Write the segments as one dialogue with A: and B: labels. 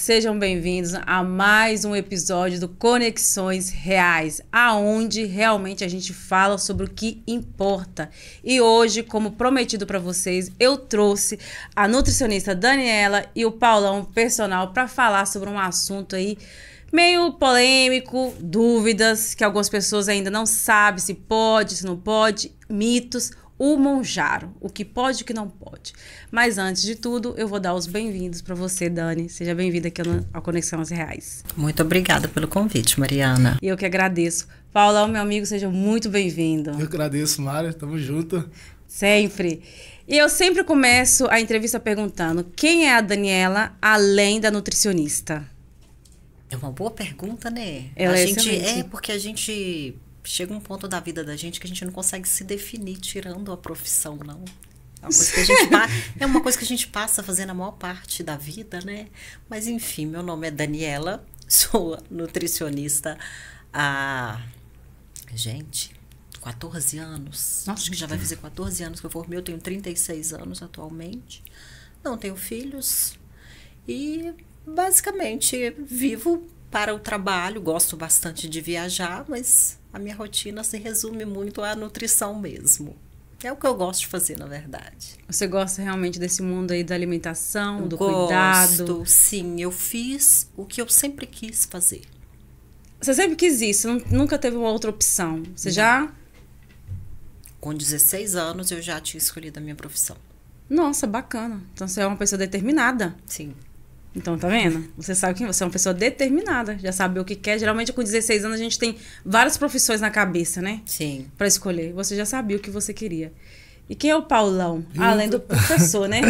A: sejam bem-vindos a mais um episódio do Conexões Reais, aonde realmente a gente fala sobre o que importa. E hoje, como prometido para vocês, eu trouxe a nutricionista Daniela e o Paulão personal para falar sobre um assunto aí meio polêmico, dúvidas que algumas pessoas ainda não sabem se pode, se não pode, mitos. O Monjaro, o que pode e o que não pode. Mas antes de tudo, eu vou dar os bem-vindos para você, Dani. Seja bem-vinda aqui ao Conexões Reais.
B: Muito obrigada pelo convite, Mariana.
A: E eu que agradeço. Paulão, meu amigo, seja muito bem-vindo.
C: Eu que agradeço, Mária. Tamo junto.
A: Sempre. E eu sempre começo a entrevista perguntando: quem é a Daniela além da nutricionista?
B: É uma boa pergunta, né?
A: Ela é excelente.
B: Porque a gente chega um ponto da vida da gente que a gente não consegue se definir tirando a profissão, não. É uma coisa que a gente passa fazendo a maior parte da vida, né? Mas enfim, meu nome é Daniela, sou nutricionista há, 14 anos.
A: Nossa,
B: acho que já vai fazer 14 anos que eu formei, eu tenho 36 anos atualmente. Não tenho filhos e basicamente vivo para o trabalho, gosto bastante de viajar, mas a minha rotina se resume muito à nutrição mesmo. É o que eu gosto de fazer, na verdade.
A: Você gosta realmente desse mundo aí da alimentação, do cuidado?
B: Gosto, sim. Eu fiz o que eu sempre quis fazer.
A: Você sempre quis isso? Nunca teve uma outra opção? Você já?
B: Com 16 anos, eu já tinha escolhido a minha profissão.
A: Nossa, bacana. Então você é uma pessoa determinada.
B: Sim.
A: Então, tá vendo? Você sabe que você é uma pessoa determinada, já sabe o que quer. Geralmente, com 16 anos, a gente tem várias profissões na cabeça, né?
B: Sim.
A: Pra escolher. Você já sabia o que você queria. E quem é o Paulão? Além do professor, né?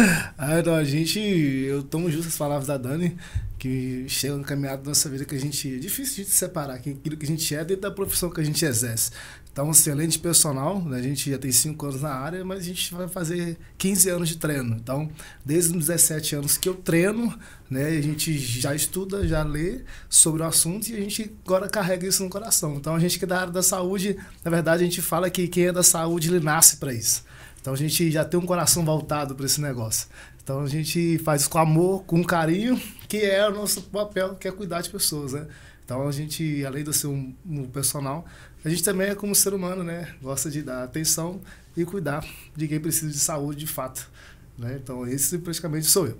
C: Então, eu tomo justo as palavras da Dani, que chega no caminhado da nossa vida que a gente... É difícil de separar aquilo que a gente é dentro da profissão que a gente exerce. Então, assim, além de personal, né, a gente já tem 5 anos na área, mas a gente vai fazer 15 anos de treino. Então, desde os 17 anos que eu treino, né, a gente já estuda, já lê sobre o assunto e a gente agora carrega isso no coração. Então, a gente que é da área da saúde, na verdade, a gente fala que quem é da saúde, ele nasce para isso. Então, a gente já tem um coração voltado para esse negócio. Então, a gente faz isso com amor, com carinho, que é o nosso papel, que é cuidar de pessoas, né? Então, a gente, além de ser um personal, a gente também é como ser humano, né? Gosta de dar atenção e cuidar de quem precisa de saúde de fato, né? Então, esse praticamente sou eu.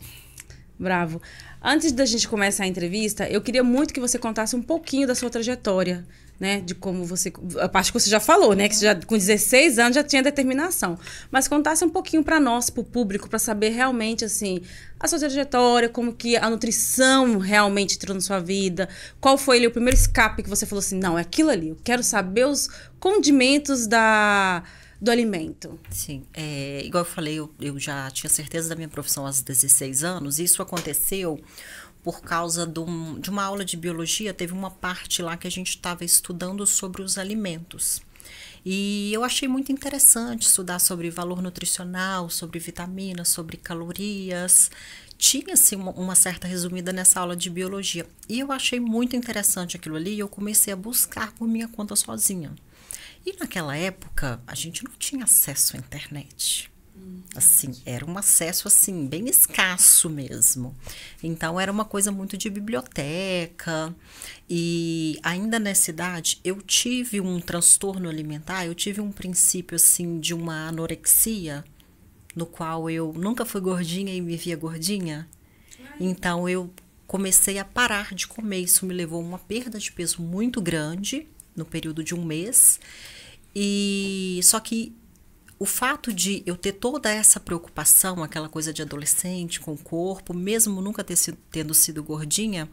A: Bravo. Antes da gente começar a entrevista, eu queria muito que você contasse um pouquinho da sua trajetória, né? De como você... A parte que você já falou, né? Que você já, com 16 anos já tinha determinação. Mas contasse um pouquinho para nós, para o público, para saber realmente, assim, a sua trajetória, como que a nutrição realmente entrou na sua vida. Qual foi ali, o primeiro escape que você falou assim, não, é aquilo ali. Eu quero saber os condimentos do alimento.
B: Sim, igual eu falei, eu já tinha certeza da minha profissão aos 16 anos. Isso aconteceu por causa de uma aula de biologia. Teve uma parte lá que a gente estava estudando sobre os alimentos. E eu achei muito interessante estudar sobre valor nutricional, sobre vitaminas, sobre calorias. Tinha-se uma certa resumida nessa aula de biologia. E eu achei muito interessante aquilo ali e eu comecei a buscar por minha conta sozinha. E naquela época, a gente não tinha acesso à internet. Assim, era um acesso, assim, bem escasso mesmo. Então, era uma coisa muito de biblioteca. E ainda nessa idade, eu tive um transtorno alimentar, eu tive um princípio, assim, de uma anorexia, no qual eu nunca fui gordinha e me via gordinha. Então, eu comecei a parar de comer. Isso me levou a uma perda de peso muito grande, no período de um mês. E só que o fato de eu ter toda essa preocupação, aquela coisa de adolescente com o corpo, mesmo nunca tendo sido gordinha,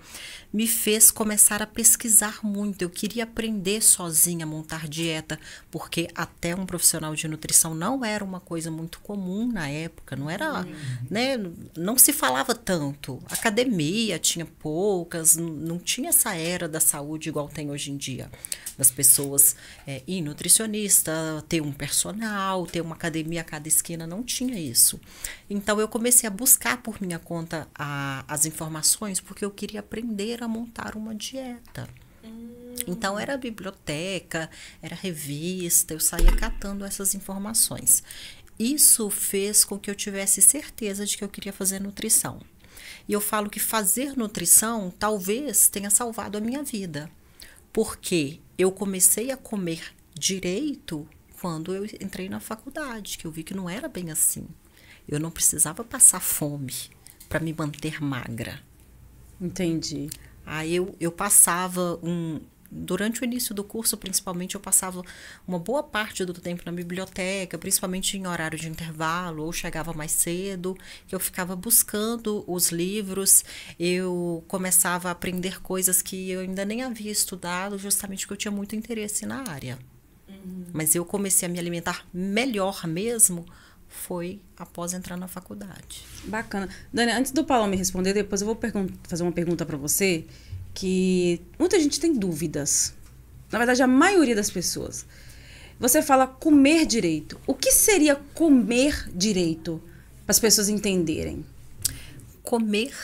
B: me fez começar a pesquisar muito. Eu queria aprender sozinha a montar dieta, porque até um profissional de nutrição não era uma coisa muito comum na época, não era, né, não se falava tanto. Academia tinha poucas, não tinha essa era da saúde igual tem hoje em dia. Das pessoas ir nutricionista, ter um personal, ter uma academia a cada esquina, não tinha isso. Então, eu comecei a buscar por minha conta as informações, porque eu queria aprender a montar uma dieta. Então, era biblioteca, era revista, eu saía catando essas informações. Isso fez com que eu tivesse certeza de que eu queria fazer nutrição. E eu falo que fazer nutrição talvez tenha salvado a minha vida. Porque eu comecei a comer direito quando eu entrei na faculdade, que eu vi que não era bem assim. Eu não precisava passar fome para me manter magra.
A: Entendi.
B: Aí eu passava durante o início do curso, principalmente, eu passava uma boa parte do tempo na biblioteca, principalmente em horário de intervalo, ou chegava mais cedo, que eu ficava buscando os livros, eu começava a aprender coisas que eu ainda nem havia estudado, justamente porque eu tinha muito interesse na área. Mas eu comecei a me alimentar melhor mesmo, foi após entrar na faculdade.
A: Bacana. Dani, antes do Paulo me responder, depois eu vou fazer uma pergunta para você, que muita gente tem dúvidas. Na verdade, a maioria das pessoas. Você fala comer direito. O que seria comer direito? Para as pessoas entenderem.
B: Comer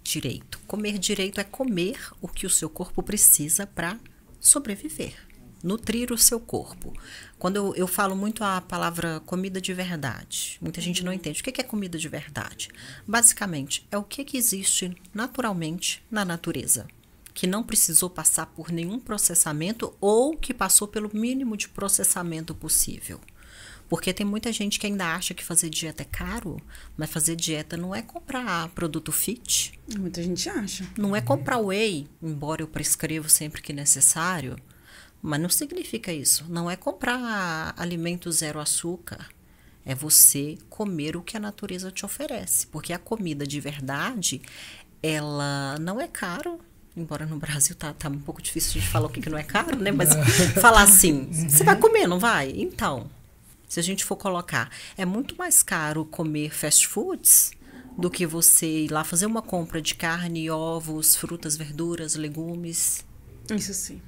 B: direito. Comer direito é comer o que o seu corpo precisa para sobreviver. Nutrir o seu corpo. Quando eu falo muito a palavra comida de verdade, muita gente não entende. O que é comida de verdade? Basicamente, é o que existe naturalmente na natureza, que não precisou passar por nenhum processamento ou que passou pelo mínimo de processamento possível. Porque tem muita gente que ainda acha que fazer dieta é caro, mas fazer dieta não é comprar produto fit.
A: Muita gente acha.
B: Não é comprar whey, embora eu prescrevo sempre que necessário. Mas não significa isso. Não é comprar alimento zero açúcar. É você comer o que a natureza te oferece. Porque a comida de verdade, ela não é caro. Embora no Brasil tá um pouco difícil de falar o que não é caro, né? Mas falar assim, você vai comer, não vai? Então, se a gente for colocar, é muito mais caro comer fast foods do que você ir lá fazer uma compra de carne, ovos, frutas, verduras, legumes.
A: Isso sim.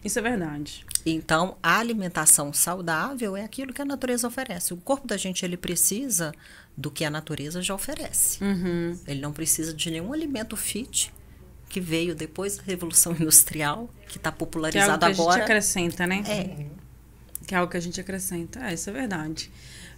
A: Isso é verdade.
B: Então, a alimentação saudável é aquilo que a natureza oferece. O corpo da gente, ele precisa do que a natureza já oferece. Ele não precisa de nenhum alimento fit que veio depois da Revolução Industrial, que está popularizado
A: agora. Que é algo que a gente
B: agora.
A: acrescenta, né? Que é algo que a gente acrescenta. Isso é verdade.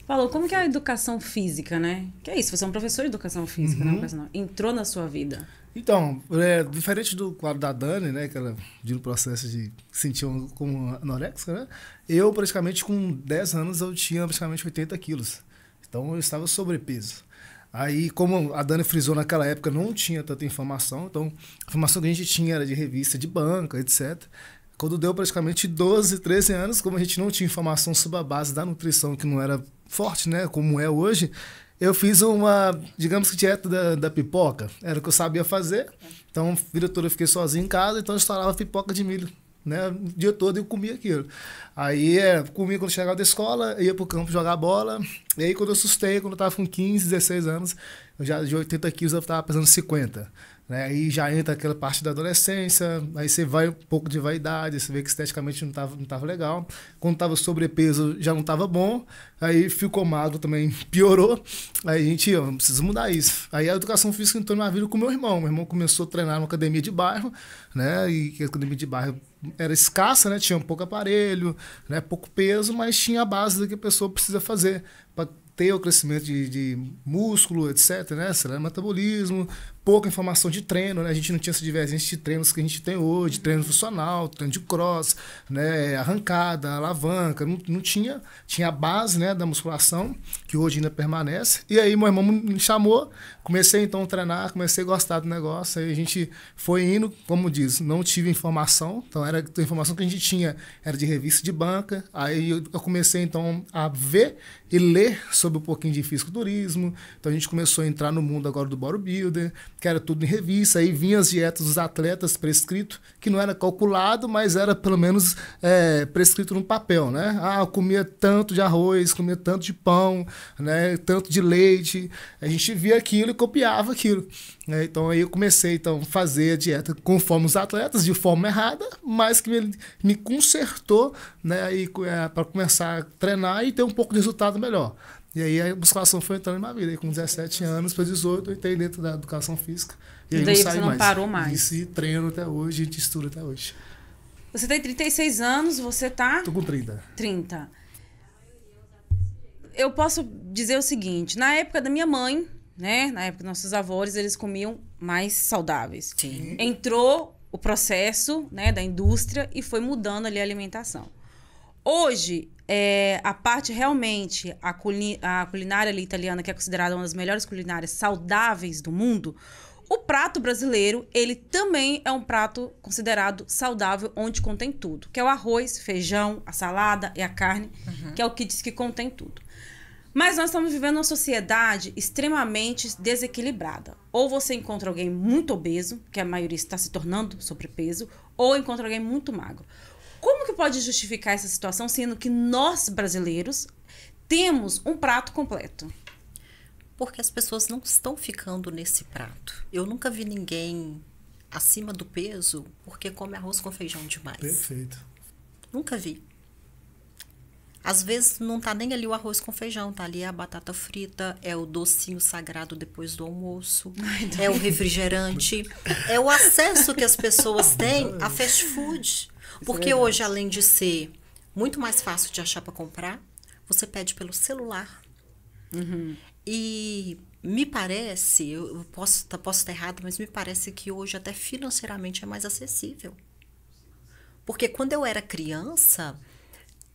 A: Paulo, como que é a educação física, né? Que é isso, você é um professor de educação física, né? Entrou na sua vida.
C: Então, diferente do quadro da Dani, né, que ela viu o processo de sentir como anorexica, né, eu praticamente com 10 anos eu tinha praticamente 80 quilos. Então eu estava sobrepeso. Aí, como a Dani frisou naquela época, não tinha tanta informação, então a informação que a gente tinha era de revista de banca, etc. Quando deu praticamente 12, 13 anos, como a gente não tinha informação sobre a base da nutrição, que não era forte, né, como é hoje, eu fiz uma, digamos que dieta da pipoca. Era o que eu sabia fazer. Então, a vida toda eu fiquei sozinho em casa, então eu estourava pipoca de milho, né? O dia todo eu comia aquilo. Aí, comia quando chegava da escola, ia pro campo jogar bola. E aí, quando eu assustei, quando eu tava com 15, 16 anos, eu já de 80 quilos eu tava pesando 50. Né? Aí já entra aquela parte da adolescência, aí você vai um pouco de vaidade, você vê que esteticamente não tava legal. Quando tava sobrepeso já não tava bom, aí ficou magro também, piorou. Aí a gente, precisa mudar isso. Aí a educação física entrou na minha vida com meu irmão começou a treinar numa academia de bairro, né? E a academia de bairro era escassa, né? Tinha pouco aparelho, né? Pouco peso, mas tinha a base do que a pessoa precisa fazer para ter o crescimento de músculo, etc, né? Acelerar o metabolismo, pouca informação de treino, né? A gente não tinha essa divergência de treinos que a gente tem hoje, treino funcional, treino de cross, né? Arrancada, alavanca, não tinha a base, né, da musculação, que hoje ainda permanece. E aí meu irmão me chamou, comecei então a treinar, comecei a gostar do negócio, aí a gente foi indo, como diz, não tive informação, então a informação que a gente tinha era de revista de banca, aí eu comecei então a ver e ler sobre um pouquinho de fisiculturismo, então a gente começou a entrar no mundo agora do bodybuilder, que era tudo em revista, aí vinha as dietas dos atletas prescrito, que não era calculado, mas era pelo menos prescrito no papel, né? Ah, eu comia tanto de arroz, comia tanto de pão, né? Tanto de leite, a gente via aquilo e copiava aquilo. Né? Então aí eu comecei a fazer a dieta conforme os atletas, de forma errada, mas que me consertou, né? Para começar a treinar e ter um pouco de resultado melhor. E aí a musculação foi entrando na minha vida. E com 17 anos para 18, eu entrei dentro da educação física. E aí
A: daí
C: não saí
A: você não
C: mais.
A: parou mais.
C: E treino até hoje, a gente estuda até hoje.
A: Você tem 36 anos, você tá...
C: Tô com 30.
A: 30. Eu posso dizer o seguinte, na época da minha mãe, né? Na época dos nossos avós, eles comiam mais saudáveis.
B: Sim.
A: Entrou o processo, né, da indústria e foi mudando ali a alimentação. Hoje, a parte realmente, a culinária ali italiana, que é considerada uma das melhores culinárias saudáveis do mundo, o prato brasileiro, ele também é um prato considerado saudável, onde contém tudo. Que é o arroz, feijão, a salada e a carne, que é o que diz que contém tudo. Mas nós estamos vivendo uma sociedade extremamente desequilibrada. Ou você encontra alguém muito obeso, que a maioria está se tornando sobrepeso, ou encontra alguém muito magro. Como que pode justificar essa situação, sendo que nós, brasileiros, temos um prato completo?
B: Porque as pessoas não estão ficando nesse prato. Eu nunca vi ninguém acima do peso porque come arroz com feijão demais.
C: Perfeito.
B: Nunca vi. Às vezes não tá nem ali o arroz com feijão, tá ali a batata frita, é o docinho sagrado depois do almoço, é o refrigerante, é o acesso que as pessoas têm a fast food. Porque hoje, além de ser muito mais fácil de achar para comprar, você pede pelo celular. E me parece, eu posso estar errado, mas me parece que hoje até financeiramente é mais acessível. Porque quando eu era criança,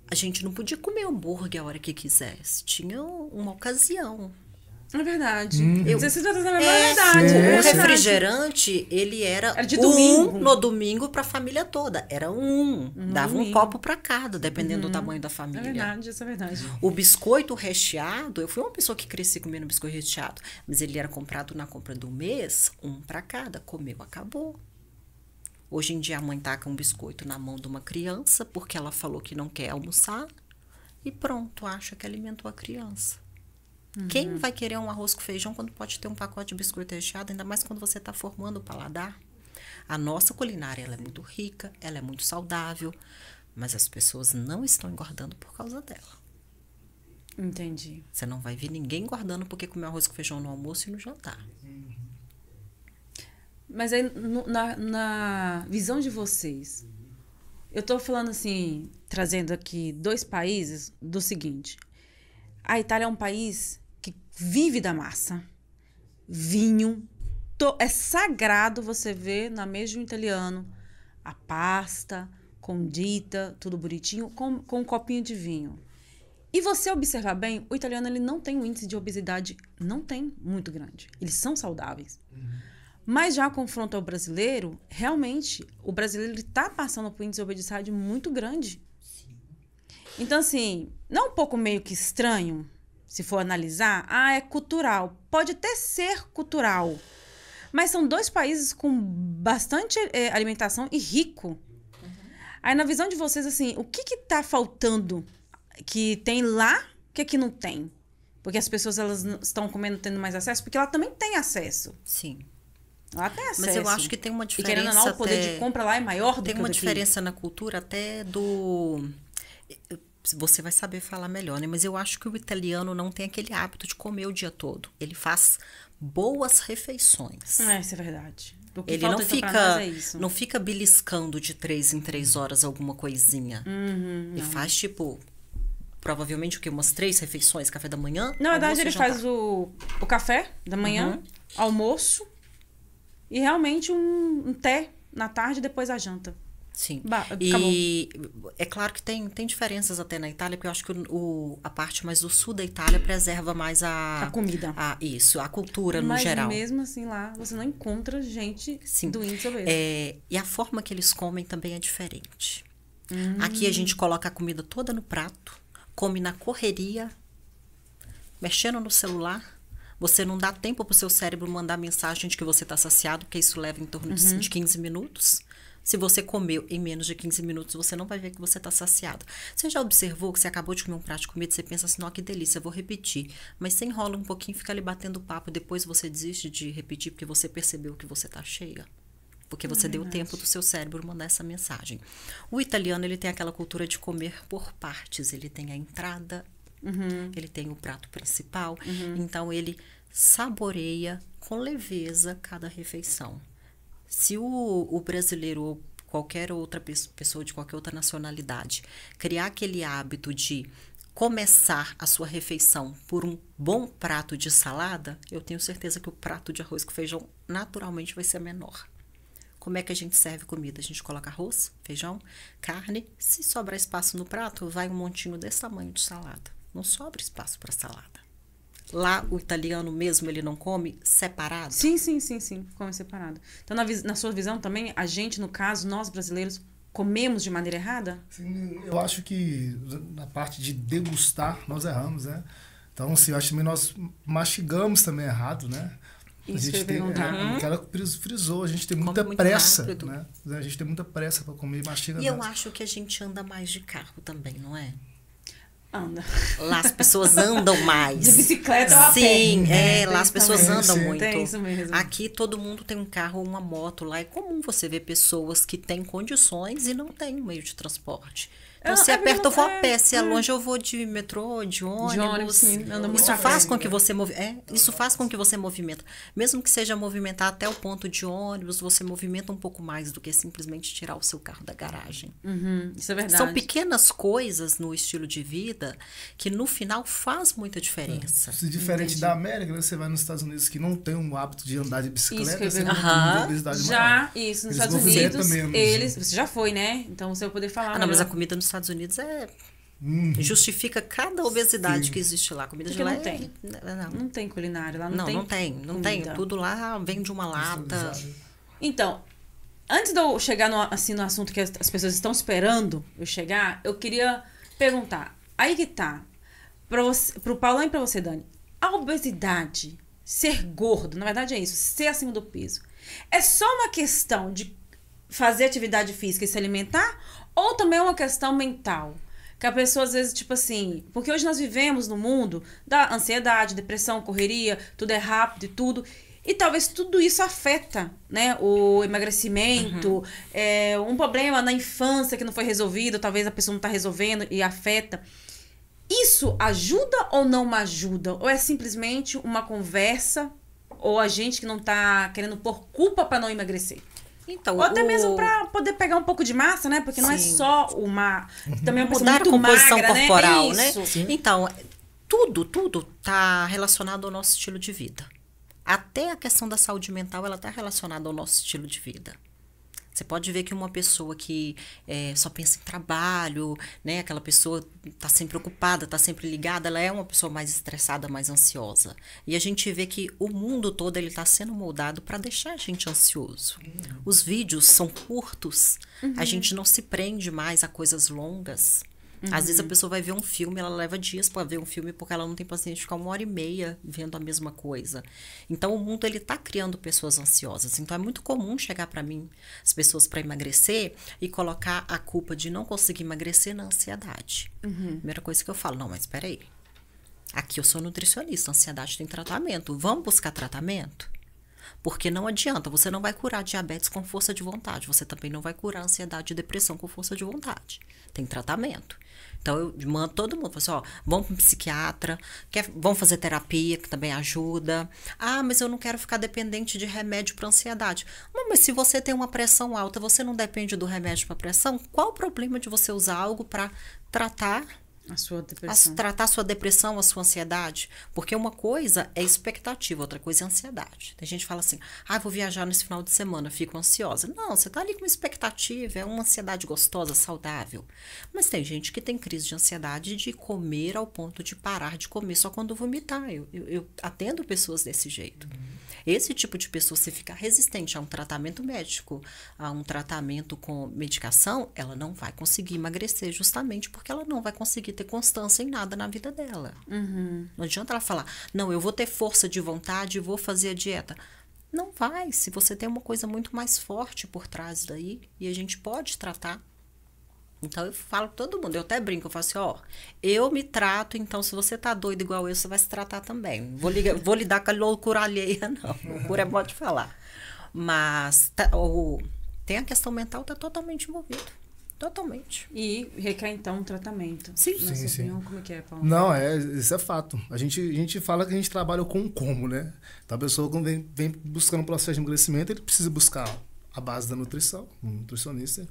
B: a gente não podia comer hambúrguer a hora que quisesse. Tinha uma ocasião.
A: É verdade. Você tá trazendo a verdade.
C: sim.
B: O refrigerante, ele era
A: de domingo.
B: no domingo para a família toda. Era dava
A: domingo.
B: um copo para cada, dependendo do tamanho da
A: É
B: família.
A: verdade, isso é verdade.
B: O biscoito recheado, eu fui uma pessoa que cresci comendo biscoito recheado, mas ele era comprado na compra do mês, um para cada, comeu, acabou. Hoje em dia a mãe taca um biscoito na mão de uma criança porque ela falou que não quer almoçar e pronto, acha que alimentou a criança. Quem vai querer um arroz com feijão quando pode ter um pacote de biscoito recheado, ainda mais quando você está formando o paladar? A nossa culinária, ela é muito rica, ela é muito saudável, mas as pessoas não estão engordando por causa dela.
A: Entendi.
B: Você não vai ver ninguém engordando porque comeu arroz com feijão no almoço e no jantar.
A: Mas aí, na visão de vocês, eu tô falando assim, trazendo aqui 2 países do seguinte. A Itália é um país que vive da massa. Vinho. É sagrado você ver na mesa de um italiano a pasta, condita, tudo bonitinho, com um copinho de vinho. E você observar bem, o italiano ele não tem um índice de obesidade, não tem muito grande. Eles são saudáveis. Mas já confronto ao brasileiro, realmente, o brasileiro está passando por um índice de obesidade muito grande. Então, assim, não é um pouco meio que estranho, se for analisar? Ah, é cultural. Pode até ser cultural. Mas são 2 países com bastante alimentação e rico. Aí, na visão de vocês, assim, o que está faltando que tem lá que aqui não tem? Porque as pessoas elas estão comendo, tendo mais acesso? Porque ela também tem acesso.
B: Sim.
A: Ela tem acesso.
B: Mas eu acho que tem uma
A: E
B: diferença.
A: querendo ou não, o poder de compra lá é maior do que o
B: Tem uma
A: daqui.
B: diferença na cultura até do... Você vai saber falar melhor, né? Mas eu acho que o italiano não tem aquele hábito de comer o dia todo. Ele faz boas refeições.
A: Isso é verdade. O que
B: Ele
A: falta,
B: não
A: então,
B: fica,
A: pra nós é isso.
B: não fica beliscando de 3 em 3 horas alguma coisinha. Ele faz, tipo, provavelmente o quê? Umas 3 refeições, café da manhã?
A: Na verdade,
B: almoço e
A: ele
B: jantar.
A: faz o café da manhã, almoço e realmente um té na tarde e depois a janta.
B: Sim.
A: Acabou.
B: E é claro que tem diferenças até na Itália, porque eu acho que a parte mais do sul da Itália preserva mais
A: A comida.
B: A cultura no
A: Mas
B: geral.
A: mesmo assim lá, você não encontra gente
B: Sim.
A: do índice obeso.
B: E a forma que eles comem também é diferente. Aqui a gente coloca a comida toda no prato, come na correria, mexendo no celular. Você não dá tempo para o seu cérebro mandar mensagem de que você está saciado, porque isso leva em torno de 15 minutos. Se você comeu em menos de 15 minutos, você não vai ver que você está saciado. Você já observou que você acabou de comer um prato de comida e você pensa assim, ó, que delícia, eu vou repetir. Mas você enrola um pouquinho, fica ali batendo papo, depois você desiste de repetir porque você percebeu que você está cheia. Porque você deu tempo do seu cérebro mandar essa mensagem. O italiano, ele tem aquela cultura de comer por partes. Ele tem a entrada, ele tem o prato principal. Então, ele saboreia com leveza cada refeição. Se o brasileiro ou qualquer outra pessoa de qualquer outra nacionalidade criar aquele hábito de começar a sua refeição por um bom prato de salada, eu tenho certeza que o prato de arroz com feijão naturalmente vai ser menor. Como é que a gente serve comida? A gente coloca arroz, feijão, carne. Se sobrar espaço no prato, vai um montinho desse tamanho de salada. Não sobra espaço para salada. Lá, o italiano mesmo, ele não come separado?
A: Sim. Come separado. Então, na sua visão também, a gente, no caso, nós brasileiros, comemos de maneira errada?
C: Sim, eu acho que na parte de degustar, nós erramos, né? Então, assim, eu acho que também nós mastigamos também errado, né?
A: Isso que eu ia perguntar.
C: O cara frisou, a gente tem muita pressa,
B: rápido.
C: né? A gente tem muita pressa para comer e mastiga.
B: E eu acho que a gente anda mais de carro também, não é?
A: Anda.
B: Lá as pessoas andam mais.
A: De bicicleta ou a pé.
B: Sim,
A: Tem
B: lá as
A: isso
B: pessoas
A: também.
B: andam
C: Sim.
B: muito.
A: Tem isso mesmo.
B: Aqui todo mundo tem um carro ou uma moto. Lá é comum você ver pessoas que têm condições e não têm um meio de transporte. Então, se é perto, eu vou a pé. Se é longe, eu vou de metrô, de ônibus.
A: Sim, anda muito
B: Isso
A: a
B: faz
A: pé.
B: com que você isso faz com que você movimenta. Mesmo que seja movimentar até o ponto de ônibus, você movimenta um pouco mais do que simplesmente tirar o seu carro da garagem.
A: Isso é verdade.
B: São pequenas coisas no estilo de vida que no final faz muita diferença.
C: Se diferente da América, né? Você vai nos Estados Unidos que não tem um hábito de andar de bicicleta,
A: Isso que eu ia
C: você
A: perguntar.
C: tem obesidade
A: Já,
C: maior.
A: isso, nos
C: Eles
A: Estados
C: movimentam
A: Unidos,
C: menos.
A: você já foi, né? Então você vai poder falar.
B: Não, mas
A: melhor.
B: a comida nos Estados Unidos justifica cada obesidade que existe lá. A comida
A: Porque
B: de lá
A: não tem. Não tem culinária lá, não tem.
B: Não tem.
A: comida.
B: Tudo lá vem de uma lata.
A: Então, antes de eu chegar no assunto que as pessoas estão esperando eu chegar, eu queria perguntar. Aí que tá. Pro Paulão e pra você, Dani. A obesidade, ser gordo, na verdade é isso, ser acima do peso, é só uma questão de fazer atividade física e se alimentar? Ou também é uma questão mental? Que a pessoa, às vezes, tipo assim... Porque hoje nós vivemos no mundo da ansiedade, depressão, correria, tudo é rápido e tudo. E talvez tudo isso afeta, né? O emagrecimento, um problema na infância que não foi resolvido, talvez a pessoa não está resolvendo e afeta. Isso ajuda ou não ajuda? Ou é simplesmente uma conversa, ou a gente que não está querendo pôr culpa para não emagrecer?
B: Então,
A: Ou até mesmo para poder pegar um pouco de massa, né? Porque não é
B: Sim.
A: só uma... Também é uma pessoa
B: mudar a
A: muito
B: composição
A: magra,
B: corporal,
A: né?
B: né?
A: Isso.
B: Então, tudo tá relacionado ao nosso estilo de vida. Até a questão da saúde mental, ela tá relacionada ao nosso estilo de vida. Você pode ver que uma pessoa que só pensa em trabalho, né? Aquela pessoa tá sempre ocupada, tá sempre ligada, ela é uma pessoa mais estressada, mais ansiosa. E a gente vê que o mundo todo ele tá sendo moldado para deixar a gente ansioso. Os vídeos são curtos, a gente não se prende mais a coisas longas. Às vezes a pessoa vai ver um filme, ela leva dias para ver um filme porque ela não tem paciência de ficar 1h30 vendo a mesma coisa. Então o mundo ele tá criando pessoas ansiosas. Então é muito comum chegar para mim as pessoas para emagrecer e colocar a culpa de não conseguir emagrecer na ansiedade. Primeira coisa que eu falo, não, mas espera aí. Aqui eu sou nutricionista, a ansiedade tem tratamento. Vamos buscar tratamento? Porque não adianta, você não vai curar diabetes com força de vontade. Você também não vai curar ansiedade e depressão com força de vontade. Tem tratamento. Então, eu mando todo mundo, falo assim, ó, vamos para um psiquiatra, vamos fazer terapia, que também ajuda. Ah, mas eu não quero ficar dependente de remédio para ansiedade. Não, mas se você tem uma pressão alta, você não depende do remédio para pressão? Qual o problema de você usar algo para tratar
A: A sua depressão.
B: tratar a sua depressão, a sua ansiedade? Porque uma coisa é expectativa, outra coisa é ansiedade. Tem gente que fala assim, vou viajar nesse final de semana, fico ansiosa. Não, você tá ali com uma expectativa, é uma ansiedade gostosa, saudável. Mas tem gente que tem crise de ansiedade de comer ao ponto de parar de comer só quando vomitar. Eu atendo pessoas desse jeito. Esse tipo de pessoa, se ficar resistente a um tratamento médico, a um tratamento com medicação, ela não vai conseguir emagrecer justamente porque ela não vai conseguir ter constância em nada na vida dela. Não adianta ela falar, não, eu vou ter força de vontade e vou fazer a dieta. Não vai, se você tem uma coisa muito mais forte por trás daí e a gente pode tratar. Então, eu falo pra todo mundo, eu até brinco, eu falo assim, eu me trato, então se você tá doido igual eu, você vai se tratar também. Vou lidar com a loucura alheia, não. Loucura é modo de falar. Mas tem a questão mental, tá totalmente envolvido. Totalmente.
A: E requer, então, um tratamento.
B: Sim.
A: Na sua
C: Sim.
A: opinião, como é que é, Paulo?
C: Não, isso é fato. A gente fala que a gente trabalha com como, né? Então, a pessoa quando vem buscando um processo de emagrecimento, ele precisa buscar a base da nutrição, um nutricionista.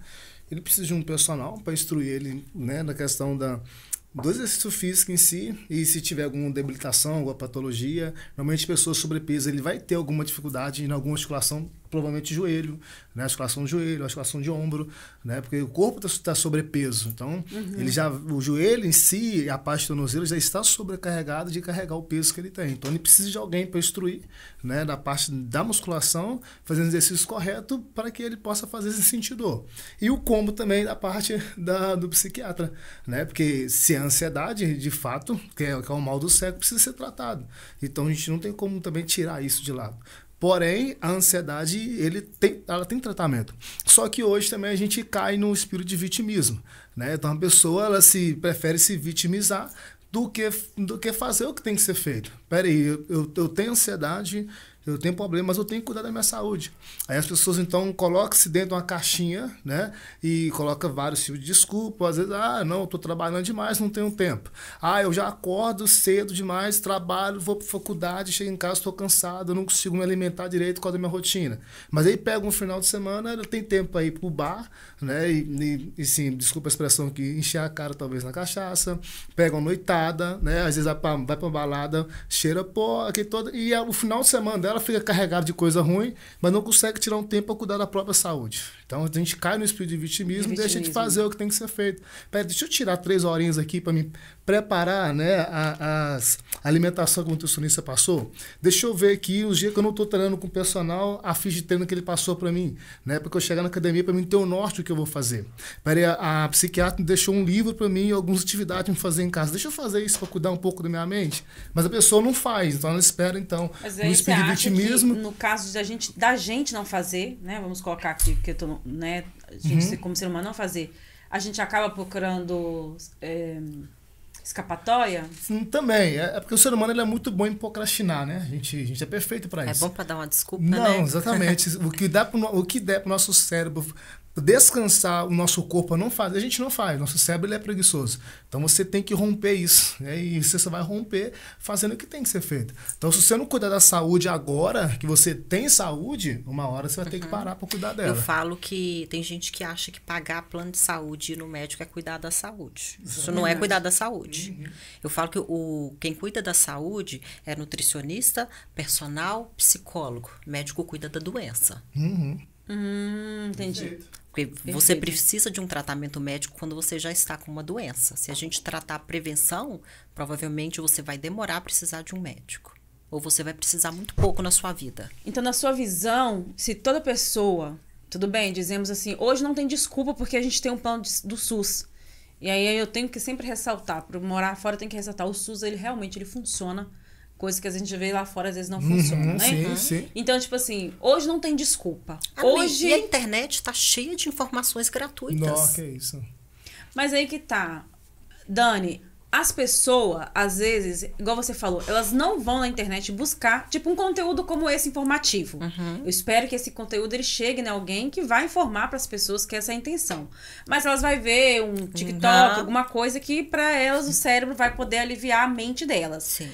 C: Ele precisa de um personal para instruir ele, né, na questão Do exercício físico em si, e se tiver alguma debilitação, alguma patologia, normalmente pessoas sobrepeso, ele vai ter alguma dificuldade em alguma articulação, provavelmente joelho, né? Articulação do joelho, articulação de ombro, né? Porque o corpo está sobrepeso. Então, o joelho em si, a parte do tornozelo já está sobrecarregado de carregar o peso que ele tem. Então, ele precisa de alguém para instruir, né? Da parte da musculação, fazendo exercício correto para que ele possa fazer sem sentir dor. E o combo também da parte do psiquiatra, né? Porque se a ansiedade, de fato, que é o mal do século, precisa ser tratado. Então, a gente não tem como também tirar isso de lado. Porém, a ansiedade, ela tem tratamento. Só que hoje também a gente cai no espírito de vitimismo, né? Então, a pessoa ela prefere se vitimizar do que fazer o que tem que ser feito. Peraí, eu tenho ansiedade, eu tenho problema, mas eu tenho que cuidar da minha saúde. Aí as pessoas, então, colocam-se dentro de uma caixinha, né? E colocam vários tipos de desculpa. Às vezes, não, eu estou trabalhando demais, não tenho tempo. Eu já acordo cedo demais, trabalho, vou para a faculdade, chego em casa, estou cansado, eu não consigo me alimentar direito por causa da minha rotina. Mas aí pega um final de semana, ele tem tempo para ir para o bar, né? E sim, desculpa a expressão, que encher a cara talvez na cachaça, pega uma noitada, né? Às vezes vai para uma balada, cheira pó, aqui toda, e o final de semana dela fica carregado de coisa ruim, mas não consegue tirar um tempo para cuidar da própria saúde. Então a gente cai no espírito de vitimismo e deixa de fazer o que tem que ser feito. Pera, deixa eu tirar 3 horinhas aqui para me preparar, né, a alimentação que o nutricionista passou. Deixa eu ver aqui os dias que eu não estou treinando com o personal, a ficha de treino que ele passou para mim, né, porque eu chegar na academia para mim ter o norte do que eu vou fazer. Pera, a psiquiatra deixou um livro para mim e algumas atividades para me fazer em casa. Deixa eu fazer isso para cuidar um pouco da minha mente. Mas a pessoa não faz, então ela espera, então,
A: mas aí você acha que no caso da gente não fazer, né, vamos colocar aqui, porque eu tô, né, a gente como ser humano não fazer, a gente acaba procurando escapatória?
C: Sim, também. É porque o ser humano ele é muito bom em procrastinar, né? A gente é perfeito para isso.
B: É bom para dar uma desculpa,
C: não,
B: né?
C: Não, exatamente. o que der para o nosso cérebro descansar, o nosso corpo não faz, a gente não faz, nosso cérebro ele é preguiçoso. Então você tem que romper isso, né? E você vai romper fazendo o que tem que ser feito. Então se você não cuidar da saúde agora, que você tem saúde, uma hora você vai ter que parar para cuidar dela.
B: Eu falo que tem gente que acha que pagar plano de saúde e ir no médico é cuidar da saúde. Isso não é cuidar da saúde. Eu falo que quem cuida da saúde é nutricionista, personal, psicólogo. Médico cuida da doença.
A: Entendi.
B: Porque você precisa de um tratamento médico quando você já está com uma doença. Se a gente tratar a prevenção, provavelmente você vai demorar a precisar de um médico. Ou você vai precisar muito pouco na sua vida.
A: Então, na sua visão, se toda pessoa... Tudo bem, dizemos assim, hoje não tem desculpa porque a gente tem um plano do SUS. E aí eu tenho que sempre ressaltar, para morar fora eu tenho que ressaltar, o SUS ele realmente funciona. Coisa que a gente vê lá fora às vezes não funciona, né?
C: Sim.
A: Então, tipo assim, hoje não tem desculpa. Hoje...
B: E a internet está cheia de informações gratuitas.
C: Nossa, que isso.
A: Mas aí que tá. Dani, as pessoas, às vezes, igual você falou, elas não vão na internet buscar, tipo, um conteúdo como esse informativo. Eu espero que esse conteúdo ele chegue em alguém que vai informar para as pessoas que essa é a intenção. Mas elas vão ver um TikTok, alguma coisa que para elas o cérebro vai poder aliviar a mente delas.
B: Sim.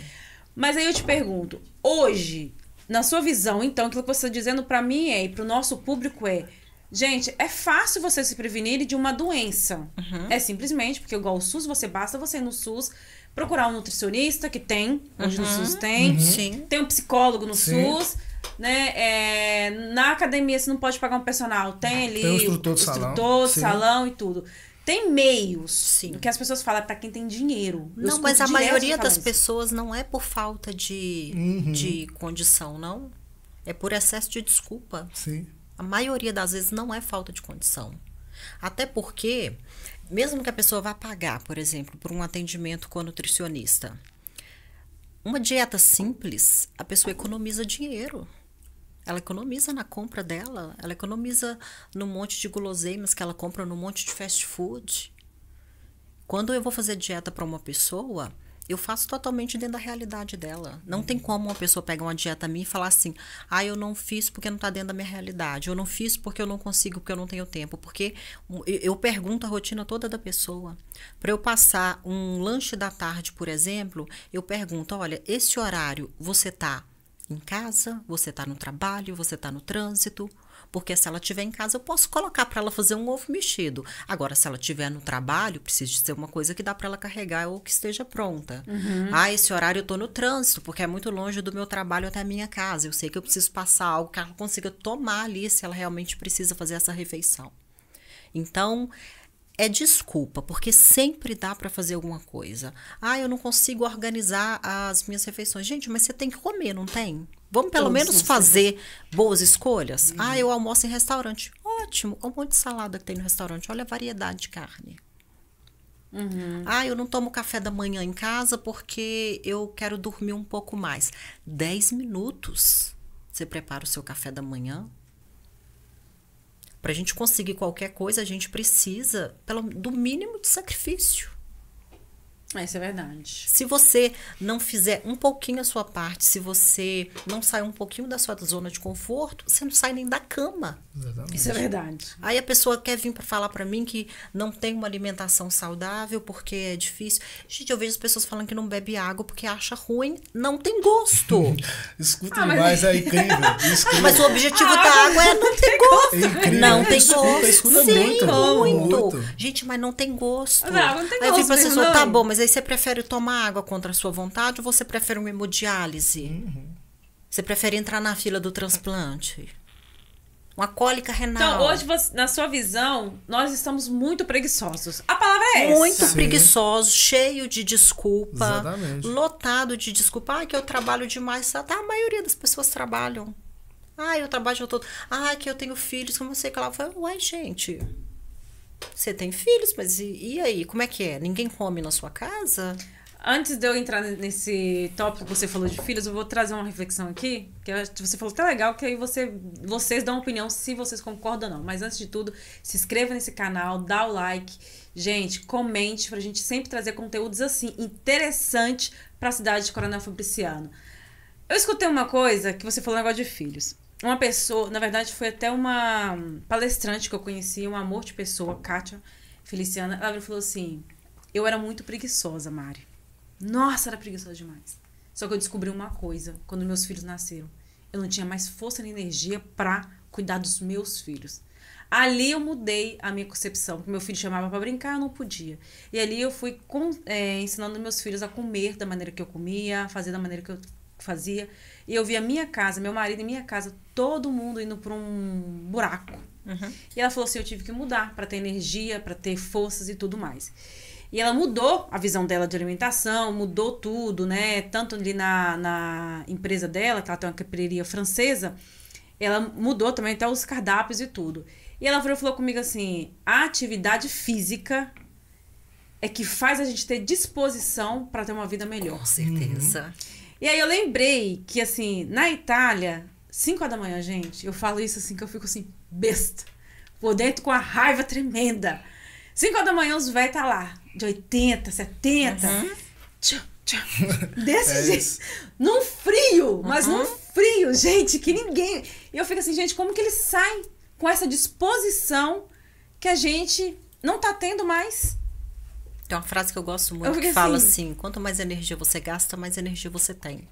A: Mas aí eu te pergunto, hoje, na sua visão, então, aquilo que você está dizendo para mim e para o nosso público gente, é fácil você se prevenir de uma doença. É simplesmente, porque igual o SUS, basta você ir no SUS, procurar um nutricionista, que tem, hoje no SUS tem, tem um psicólogo no SUS, né? Na academia você não pode pagar um personal, tem ali
C: tem o instrutor de
A: salão e tudo. Tem meios, o que as pessoas falam para quem tem dinheiro.
B: Não, mas a maioria das pessoas não é por falta de condição, não. É por excesso de desculpa.
C: Sim.
B: A maioria das vezes não é falta de condição. Até porque, mesmo que a pessoa vá pagar, por exemplo, por um atendimento com a nutricionista, uma dieta simples, a pessoa economiza dinheiro. Ela economiza na compra dela, ela economiza no monte de guloseimas que ela compra no monte de fast food. Quando eu vou fazer dieta para uma pessoa, eu faço totalmente dentro da realidade dela. Não tem como uma pessoa pegar uma dieta minha e falar assim, eu não fiz porque não está dentro da minha realidade, eu não fiz porque eu não consigo, porque eu não tenho tempo. Porque eu pergunto a rotina toda da pessoa. Para eu passar um lanche da tarde, por exemplo, eu pergunto, olha, esse horário você está em casa, você está no trabalho, você está no trânsito, Porque se ela estiver em casa, eu posso colocar para ela fazer um ovo mexido. Agora, se ela estiver no trabalho, precisa de ser uma coisa que dá para ela carregar ou que esteja pronta. Esse horário eu tô no trânsito, porque é muito longe do meu trabalho até a minha casa. Eu sei que eu preciso passar algo que ela consiga tomar ali, se ela realmente precisa fazer essa refeição. Então, é desculpa, porque sempre dá para fazer alguma coisa. Eu não consigo organizar as minhas refeições. Gente, mas você tem que comer, não tem? Vamos pelo menos fazer boas escolhas? Eu almoço em restaurante. Ótimo, olha um monte de salada que tem no restaurante. Olha a variedade de carne. Eu não tomo café da manhã em casa porque eu quero dormir um pouco mais. 10 minutos, você prepara o seu café da manhã. Para a gente conseguir qualquer coisa, a gente precisa do mínimo de sacrifício.
A: Isso é verdade.
B: Se você não fizer um pouquinho a sua parte, se você não sair um pouquinho da sua zona de conforto, você não sai nem da cama.
C: Exatamente.
A: Isso é verdade.
B: Aí a pessoa quer vir para falar para mim que não tem uma alimentação saudável porque é difícil. Gente, eu vejo as pessoas falando que não bebe água porque acha ruim. Não tem gosto.
C: Escuta demais, é incrível.
B: Mas o objetivo da água é não ter gosto.
C: É incrível.
B: Não tem gosto.
C: Escuta
B: Sim,
C: muito.
B: Gente, mas não tem gosto.
A: Não tem
B: Aí eu fico
A: gosto,
B: pensando, tá bom, mas aí você prefere tomar água contra a sua vontade ou você prefere uma hemodiálise? Você prefere entrar na fila do transplante? Uma cólica renal?
A: Então, hoje, na sua visão, nós estamos muito preguiçosos. A palavra é essa.
B: Muito preguiçoso, cheio de desculpa.
C: Exatamente.
B: Lotado de desculpa. Que eu trabalho demais. A maioria das pessoas trabalham. Eu trabalho o dia todo. Que eu tenho filhos, como sei que lá. Uai, gente... Você tem filhos, mas e aí? Como é que é? Ninguém come na sua casa?
A: Antes de eu entrar nesse tópico que você falou de filhos, eu vou trazer uma reflexão aqui, que você falou até legal, que aí vocês dão opinião se vocês concordam ou não. Mas antes de tudo, se inscreva nesse canal, dá o like. Gente, comente pra gente sempre trazer conteúdos assim, interessantes pra cidade de Coronel Fabriciano. Eu escutei uma coisa que você falou, um negócio de filhos. Uma pessoa, na verdade foi até uma palestrante que eu conheci, um amor de pessoa, Kátia Feliciana, ela falou assim, eu era muito preguiçosa, Mari. Nossa, era preguiçosa demais. Só que eu descobri uma coisa, quando meus filhos nasceram. Eu não tinha mais força nem energia pra cuidar dos meus filhos. Ali eu mudei a minha concepção, porque meu filho chamava pra brincar, eu não podia. E ali eu fui ensinando meus filhos a comer da maneira que eu comia, a fazer da maneira que eu fazia. E eu vi a minha casa, meu marido e minha casa, todo mundo indo para um buraco. E ela falou assim, eu tive que mudar para ter energia, para ter forças e tudo mais. E ela mudou a visão dela de alimentação, mudou tudo, né? Tanto ali na empresa dela, que ela tem uma caipireria francesa, ela mudou também até os cardápios e tudo. E ela falou comigo assim, a atividade física é que faz a gente ter disposição para ter uma vida melhor.
B: Com certeza.
A: E aí eu lembrei que, assim, na Itália, 5 da manhã, gente, eu falo isso assim, que eu fico assim, besta, por dentro com a raiva tremenda. 5 da manhã os velhos tá lá, de 80, 70, desse jeito, num frio, mas num frio, gente, que ninguém... E eu fico assim, gente, como que eles saem com essa disposição que a gente não tá tendo mais?
B: Tem uma frase que eu gosto muito que fala assim, quanto mais energia você gasta, mais energia você tem.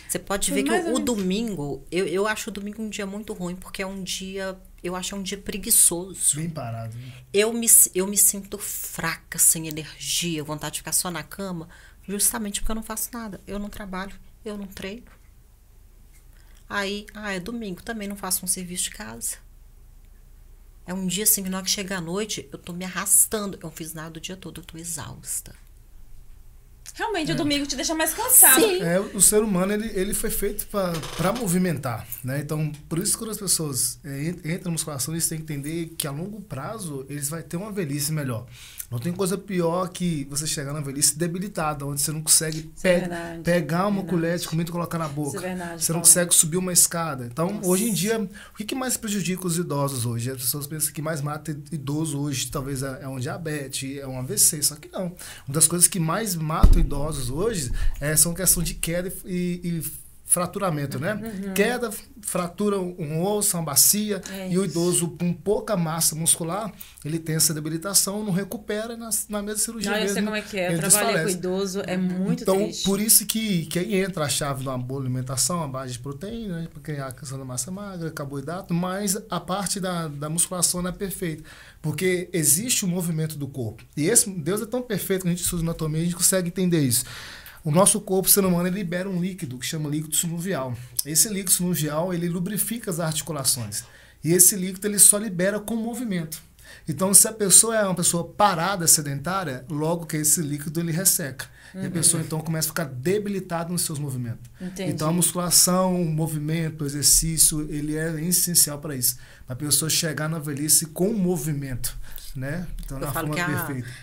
B: Você pode ver que o domingo, eu acho o domingo um dia muito ruim, porque é um dia, eu acho um dia preguiçoso.
C: Bem parado. Né?
B: Eu me sinto fraca, sem energia, vontade de ficar só na cama, justamente porque eu não faço nada. Eu não trabalho, eu não treino. Aí, é domingo, também não faço um serviço de casa. É um dia assim, que na hora que chega a noite, eu tô me arrastando. Eu não fiz nada o dia todo, eu tô exausta.
A: Realmente, o domingo te deixa mais cansado.
B: Sim.
C: O ser humano, ele foi feito para movimentar, né? Então, por isso que quando as pessoas entram na musculação, eles têm que entender que a longo prazo, eles vão ter uma velhice melhor. Não tem coisa pior que você chegar na velhice debilitada, onde você não consegue pegar uma colher de comida e colocar na boca. Você não consegue subir uma escada. Então, hoje em dia, o que mais prejudica os idosos hoje? As pessoas pensam que mais mata idoso hoje, talvez é um diabetes, é um AVC, só que não. Uma das coisas que mais matam idosos hoje são questão de queda e fraturamento, né? Queda, fratura um osso, uma bacia, e o idoso com pouca massa muscular, ele tem essa debilitação, não recupera na mesma cirurgia mesmo.
A: Eu sei como é que é. Eu trabalhei com idoso, é muito triste.
C: Então, por isso que aí entra a chave de uma boa alimentação, a base de proteína, né? Porque a questão da massa magra, carboidrato, mas a parte da musculação não é perfeita. Porque existe o movimento do corpo. E Deus é tão perfeito que a gente estuda anatomia, a gente consegue entender isso. O nosso corpo, o ser humano, ele libera um líquido que chama líquido sinovial. Esse líquido sinovial, ele lubrifica as articulações. E esse líquido, ele só libera com movimento. Então, se a pessoa é uma pessoa parada, sedentária, logo que esse líquido, ele resseca. E a pessoa, então, começa a ficar debilitada nos seus movimentos.
A: Entendi.
C: Então, a musculação, o movimento, o exercício, ele é essencial para isso. Para a pessoa chegar na velhice com movimento. Né? Então,
B: eu falo que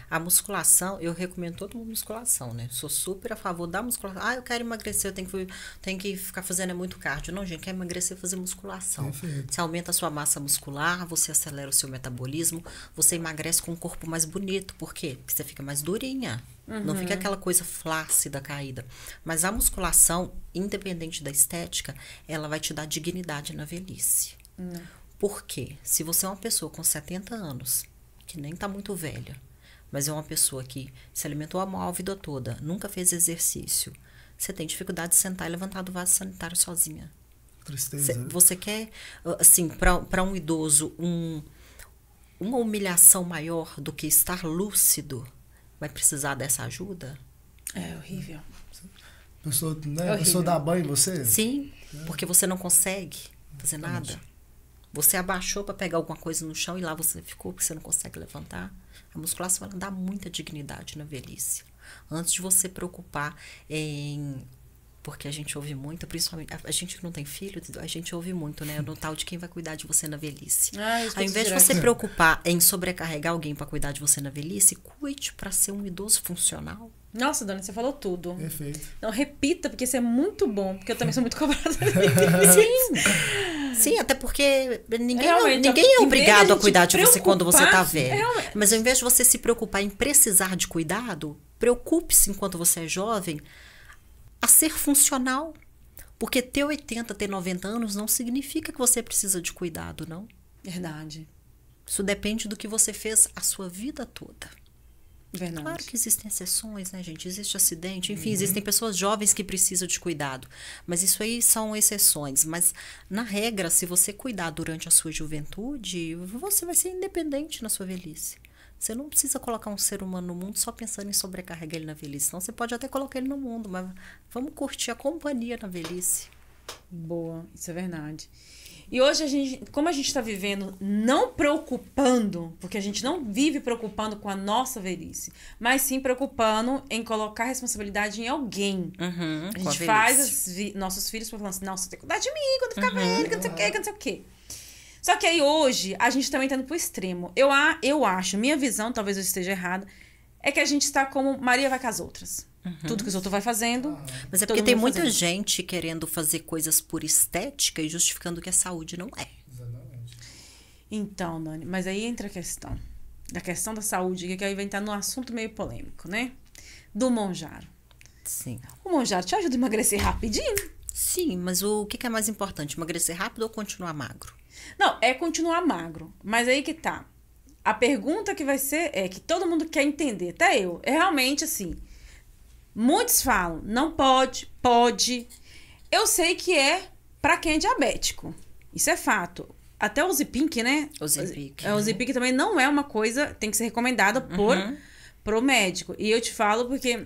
B: a musculação, eu recomendo todo mundo musculação, né? Sou super a favor da musculação. Eu quero emagrecer, eu tenho que ficar fazendo muito cardio. Não, gente, quer emagrecer, fazer musculação.
C: Perfeito.
B: Você aumenta a sua massa muscular, você acelera o seu metabolismo, você emagrece com um corpo mais bonito. Por quê? Porque você fica mais durinha. Não fica aquela coisa flácida, caída. Mas a musculação, independente da estética, ela vai te dar dignidade na velhice. Por quê? Se você é uma pessoa com 70 anos, que nem tá muito velha, mas é uma pessoa que se alimentou mal a vida toda, nunca fez exercício, você tem dificuldade de sentar e levantar do vaso sanitário sozinha.
C: Tristeza.
B: Você quer, assim, para um idoso, uma humilhação maior do que estar lúcido, vai precisar dessa ajuda?
A: É horrível.
C: A pessoa dá banho em você?
B: Sim, porque você não consegue fazer nada. Você abaixou para pegar alguma coisa no chão e lá você ficou porque você não consegue levantar. A musculação ela dá muita dignidade na velhice. Antes de você preocupar em... Porque a gente ouve muito, principalmente... A gente que não tem filho, a gente ouve muito, né? No tal de quem vai cuidar de você na velhice. Ao invés de você preocupar em sobrecarregar alguém para cuidar de você na velhice, cuide para ser um idoso funcional.
A: Nossa, Dani, você falou tudo.
C: Perfeito.
A: Não, repita, porque isso é muito bom. Porque eu também sou muito cobrada.
B: Sim, até porque ninguém é obrigado a cuidar de você quando você tá velho. Mas ao invés de você se preocupar em precisar de cuidado, preocupe-se enquanto você é jovem a ser funcional. Porque ter 80, ter 90 anos não significa que você precisa de cuidado, não.
A: Verdade.
B: Isso depende do que você fez a sua vida toda.
A: Verdade.
B: Claro que existem exceções, né, gente? Existe acidente, enfim, existem pessoas jovens que precisam de cuidado. Mas isso aí são exceções. Mas, na regra, se você cuidar durante a sua juventude, você vai ser independente na sua velhice. Você não precisa colocar um ser humano no mundo só pensando em sobrecarregar ele na velhice. Senão você pode até colocar ele no mundo, mas vamos curtir a companhia na velhice.
A: Boa, isso é verdade. E hoje, como a gente está vivendo não preocupando, porque a gente não vive preocupando com a nossa velhice, mas sim preocupando em colocar a responsabilidade em alguém. A gente faz nossos filhos falando assim, não, você tem que cuidar de mim quando ficar velho, que não sei o quê, que não sei o quê. Só que aí hoje, a gente também tá indo pro extremo. Eu acho, minha visão, talvez eu esteja errada, é que a gente está como Maria vai com as outras. Tudo que os outros vai fazendo.
B: Mas é porque tem muita gente querendo fazer coisas por estética e justificando que a saúde não é.
C: Exatamente.
A: Então, Dani, mas aí entra a questão. Da questão da saúde, que aí vai entrar num assunto meio polêmico, né? Do Mounjaro.
B: Sim.
A: O Mounjaro te ajuda a emagrecer rapidinho?
B: Sim, mas o que é mais importante? Emagrecer rápido ou continuar magro?
A: Não, é continuar magro. Mas aí que tá. A pergunta que vai ser é que todo mundo quer entender, até eu. É realmente assim. Muitos falam, não pode, pode. Eu sei que é pra quem é diabético. Isso é fato. Até o Ozempic, né?
B: Ozempic.
A: O Ozempic também não é uma coisa, tem que ser recomendada pro médico. E eu te falo porque,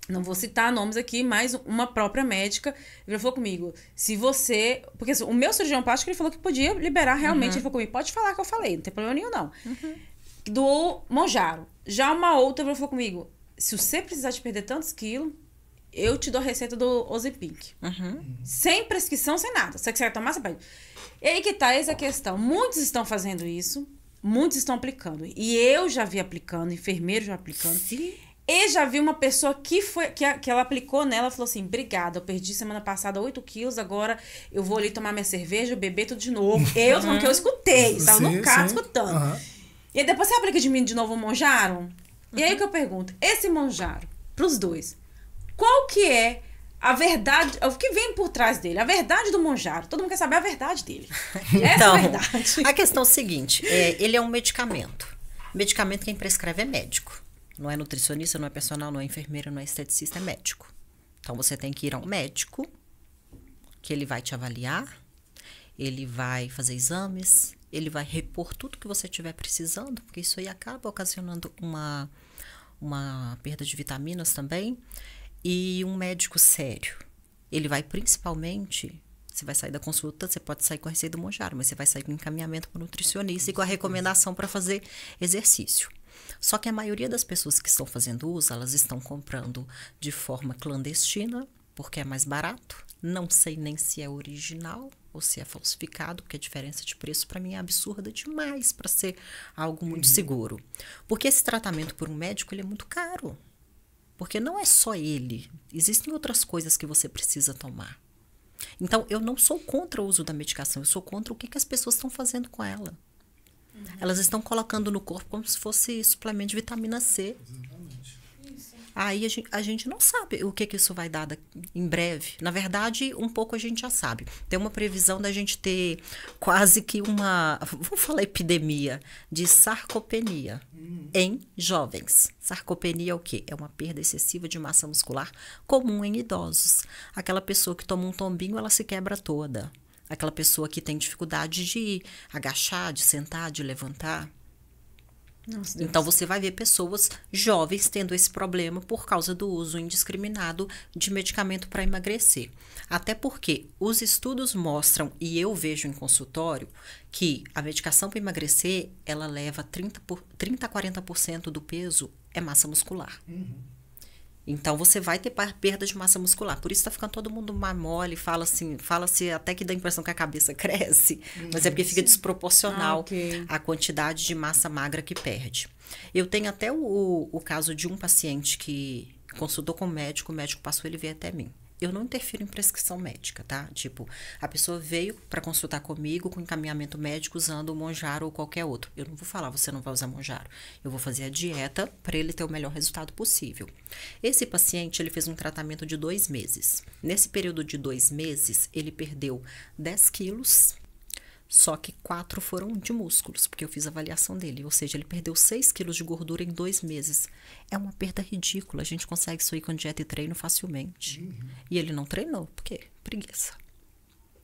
A: não vou citar nomes aqui, mas uma própria médica já falou comigo, se você... Porque assim, o meu cirurgião plástico, ele falou que podia liberar realmente. Ele falou comigo, pode falar que eu falei, não tem problema nenhum, não. Do Mounjaro. Já uma outra falou comigo, se você precisar de perder tantos quilos, eu te dou a receita do Ozempic. Sem prescrição, sem nada. Se você quiser tomar, você pede. E aí que tá essa questão. Muitos estão fazendo isso, muitos estão aplicando. E eu já vi aplicando, enfermeiro já aplicando.
B: Sim.
A: E já vi uma pessoa que ela aplicou nela, falou assim, obrigada, eu perdi semana passada 8 quilos, agora eu vou ali tomar minha cerveja, beber tudo de novo. Eu falando que eu escutei, estava no carro escutando. E aí depois você aplica de mim de novo o Mounjaro? E aí que eu pergunto, esse Mounjaro, pros dois, qual que é a verdade, o que vem por trás dele, a verdade do Monjaro. Todo mundo quer saber a verdade dele.
B: Então,
A: Essa é a verdade.
B: a questão é a seguinte, ele é um medicamento. Medicamento quem prescreve é médico. Não é nutricionista, não é personal, não é enfermeira, não é esteticista, é médico. Então, você tem que ir a um médico, que ele vai te avaliar, ele vai fazer exames, ele vai repor tudo que você estiver precisando, porque isso aí acaba ocasionando uma perda de vitaminas também. E um médico sério, ele vai principalmente, você vai sair da consulta, você pode sair com a receita do Monjaro, mas você vai sair com encaminhamento para o nutricionista e com a recomendação para fazer exercício. Só que a maioria das pessoas que estão fazendo uso, elas estão comprando de forma clandestina, porque é mais barato. Não sei nem se é original ou se é falsificado, porque a diferença de preço para mim é absurda demais para ser algo muito seguro. Porque esse tratamento por um médico, ele é muito caro. Porque não é só ele. Existem outras coisas que você precisa tomar. Então, eu não sou contra o uso da medicação, eu sou contra o que as pessoas estão fazendo com ela. Elas estão colocando no corpo como se fosse suplemento de vitamina C.
C: Exatamente.
B: Aí a gente não sabe o que isso vai dar em breve. Na verdade, um pouco a gente já sabe. Tem uma previsão da gente ter quase que vamos falar epidemia, de sarcopenia em jovens. Sarcopenia é o quê? É uma perda excessiva de massa muscular comum em idosos. Aquela pessoa que toma um tombinho, ela se quebra toda. Aquela pessoa que tem dificuldade de agachar, de sentar, de levantar.
A: Nossa,
B: então, você vai ver pessoas jovens tendo esse problema por causa do uso indiscriminado de medicamento para emagrecer. Até porque os estudos mostram, e eu vejo em consultório, que a medicação para emagrecer, ela leva 30 a 40% do peso é massa muscular. Então, você vai ter perda de massa muscular. Por isso está ficando todo mundo mole, fala-se até que dá a impressão que a cabeça cresce, mas é porque fica desproporcional a quantidade de massa magra que perde. Eu tenho até o caso de um paciente que consultou com o médico passou ele veio até mim. Eu não interfiro em prescrição médica, tá? Tipo, a pessoa veio para consultar comigo com encaminhamento médico usando o Monjaro ou qualquer outro. Eu não vou falar, você não vai usar Monjaro. Eu vou fazer a dieta para ele ter o melhor resultado possível. Esse paciente, ele fez um tratamento de 2 meses. Nesse período de 2 meses, ele perdeu 10 quilos, só que 4 foram de músculos, porque eu fiz a avaliação dele. Ou seja, ele perdeu 6 quilos de gordura em 2 meses. É uma perda ridícula. A gente consegue isso aí com dieta e treino facilmente. E ele não treinou, por quê? Preguiça.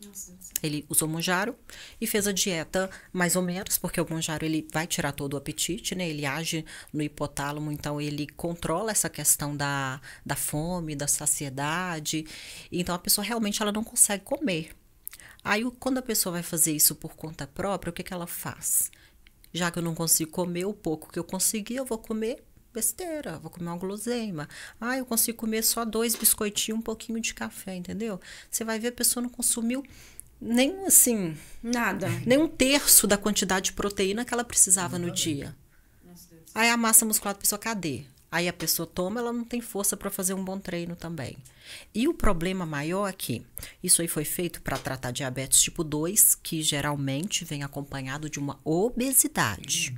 B: Nossa. Ele usou Monjaro e fez a dieta mais ou menos, porque o Monjaro ele vai tirar todo o apetite, né? Ele age no hipotálamo, então ele controla essa questão da fome, da saciedade. Então a pessoa realmente ela não consegue comer. Aí, quando a pessoa vai fazer isso por conta própria, o que ela faz? Já que eu não consigo comer o pouco que eu consegui, eu vou comer besteira, vou comer uma guloseima. Eu consigo comer só 2 biscoitinhos, um pouquinho de café, entendeu? Você vai ver, a pessoa não consumiu nem assim...
A: Nada.
B: Nem 1/3 da quantidade de proteína que ela precisava no dia. Aí a massa muscular da pessoa, cadê? Aí a pessoa toma, ela não tem força para fazer um bom treino também. E o problema maior é que isso aí foi feito para tratar diabetes tipo 2, que geralmente vem acompanhado de uma obesidade.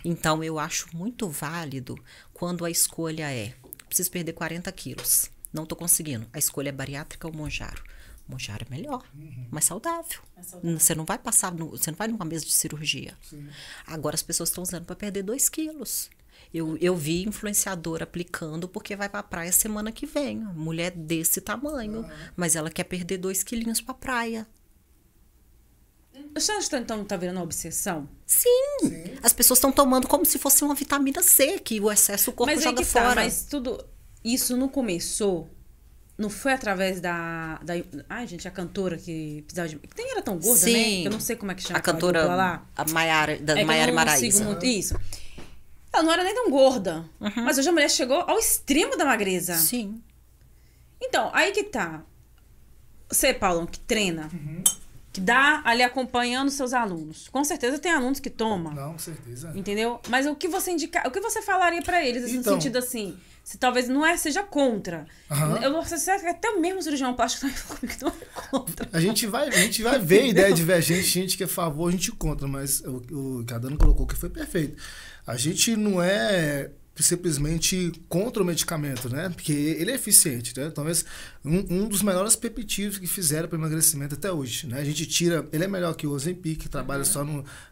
B: Então, eu acho muito válido quando a escolha é, preciso perder 40 quilos, não estou conseguindo. A escolha é bariátrica ou Monjaro. Monjaro é melhor, mais saudável. Você não vai você não vai numa mesa de cirurgia. Sim. Agora as pessoas estão usando para perder 2 quilos. Eu vi influenciadora aplicando porque vai para a praia semana que vem. Mulher desse tamanho, mas ela quer perder 2 quilinhos para a praia.
A: Você acha que então tá virando uma obsessão?
B: Sim. As pessoas estão tomando como se fosse uma vitamina C, que o excesso o corpo joga fora.
A: Mas tudo isso não começou... Não foi através ai, gente, a cantora que precisava de... Que nem era tão gorda,
B: Sim,
A: né? Eu não sei como é que chama.
B: A cantora lá. A Maiara, Maiara Maraíza.
A: Isso. Ela não era nem tão gorda. Mas hoje a mulher chegou ao extremo da magreza.
B: Sim.
A: Então, aí que tá. Você, Paulo, que treina, que dá ali acompanhando seus alunos. Com certeza tem alunos que tomam.
C: Não, com certeza.
A: Entendeu? Mas o que você falaria pra eles? Então, no sentido assim... Se talvez seja contra. Eu não sei se até o mesmo cirurgião plástico não é contra.
C: A gente vai ver a ideia divergente, gente que é a favor, a gente contra, mas o que a Dani colocou que foi perfeito. A gente não é simplesmente contra o medicamento, né? Porque ele é eficiente, né? Talvez um dos melhores peptídeos que fizeram para emagrecimento até hoje, né? A gente tira, ele é melhor que o Ozempic, que trabalha só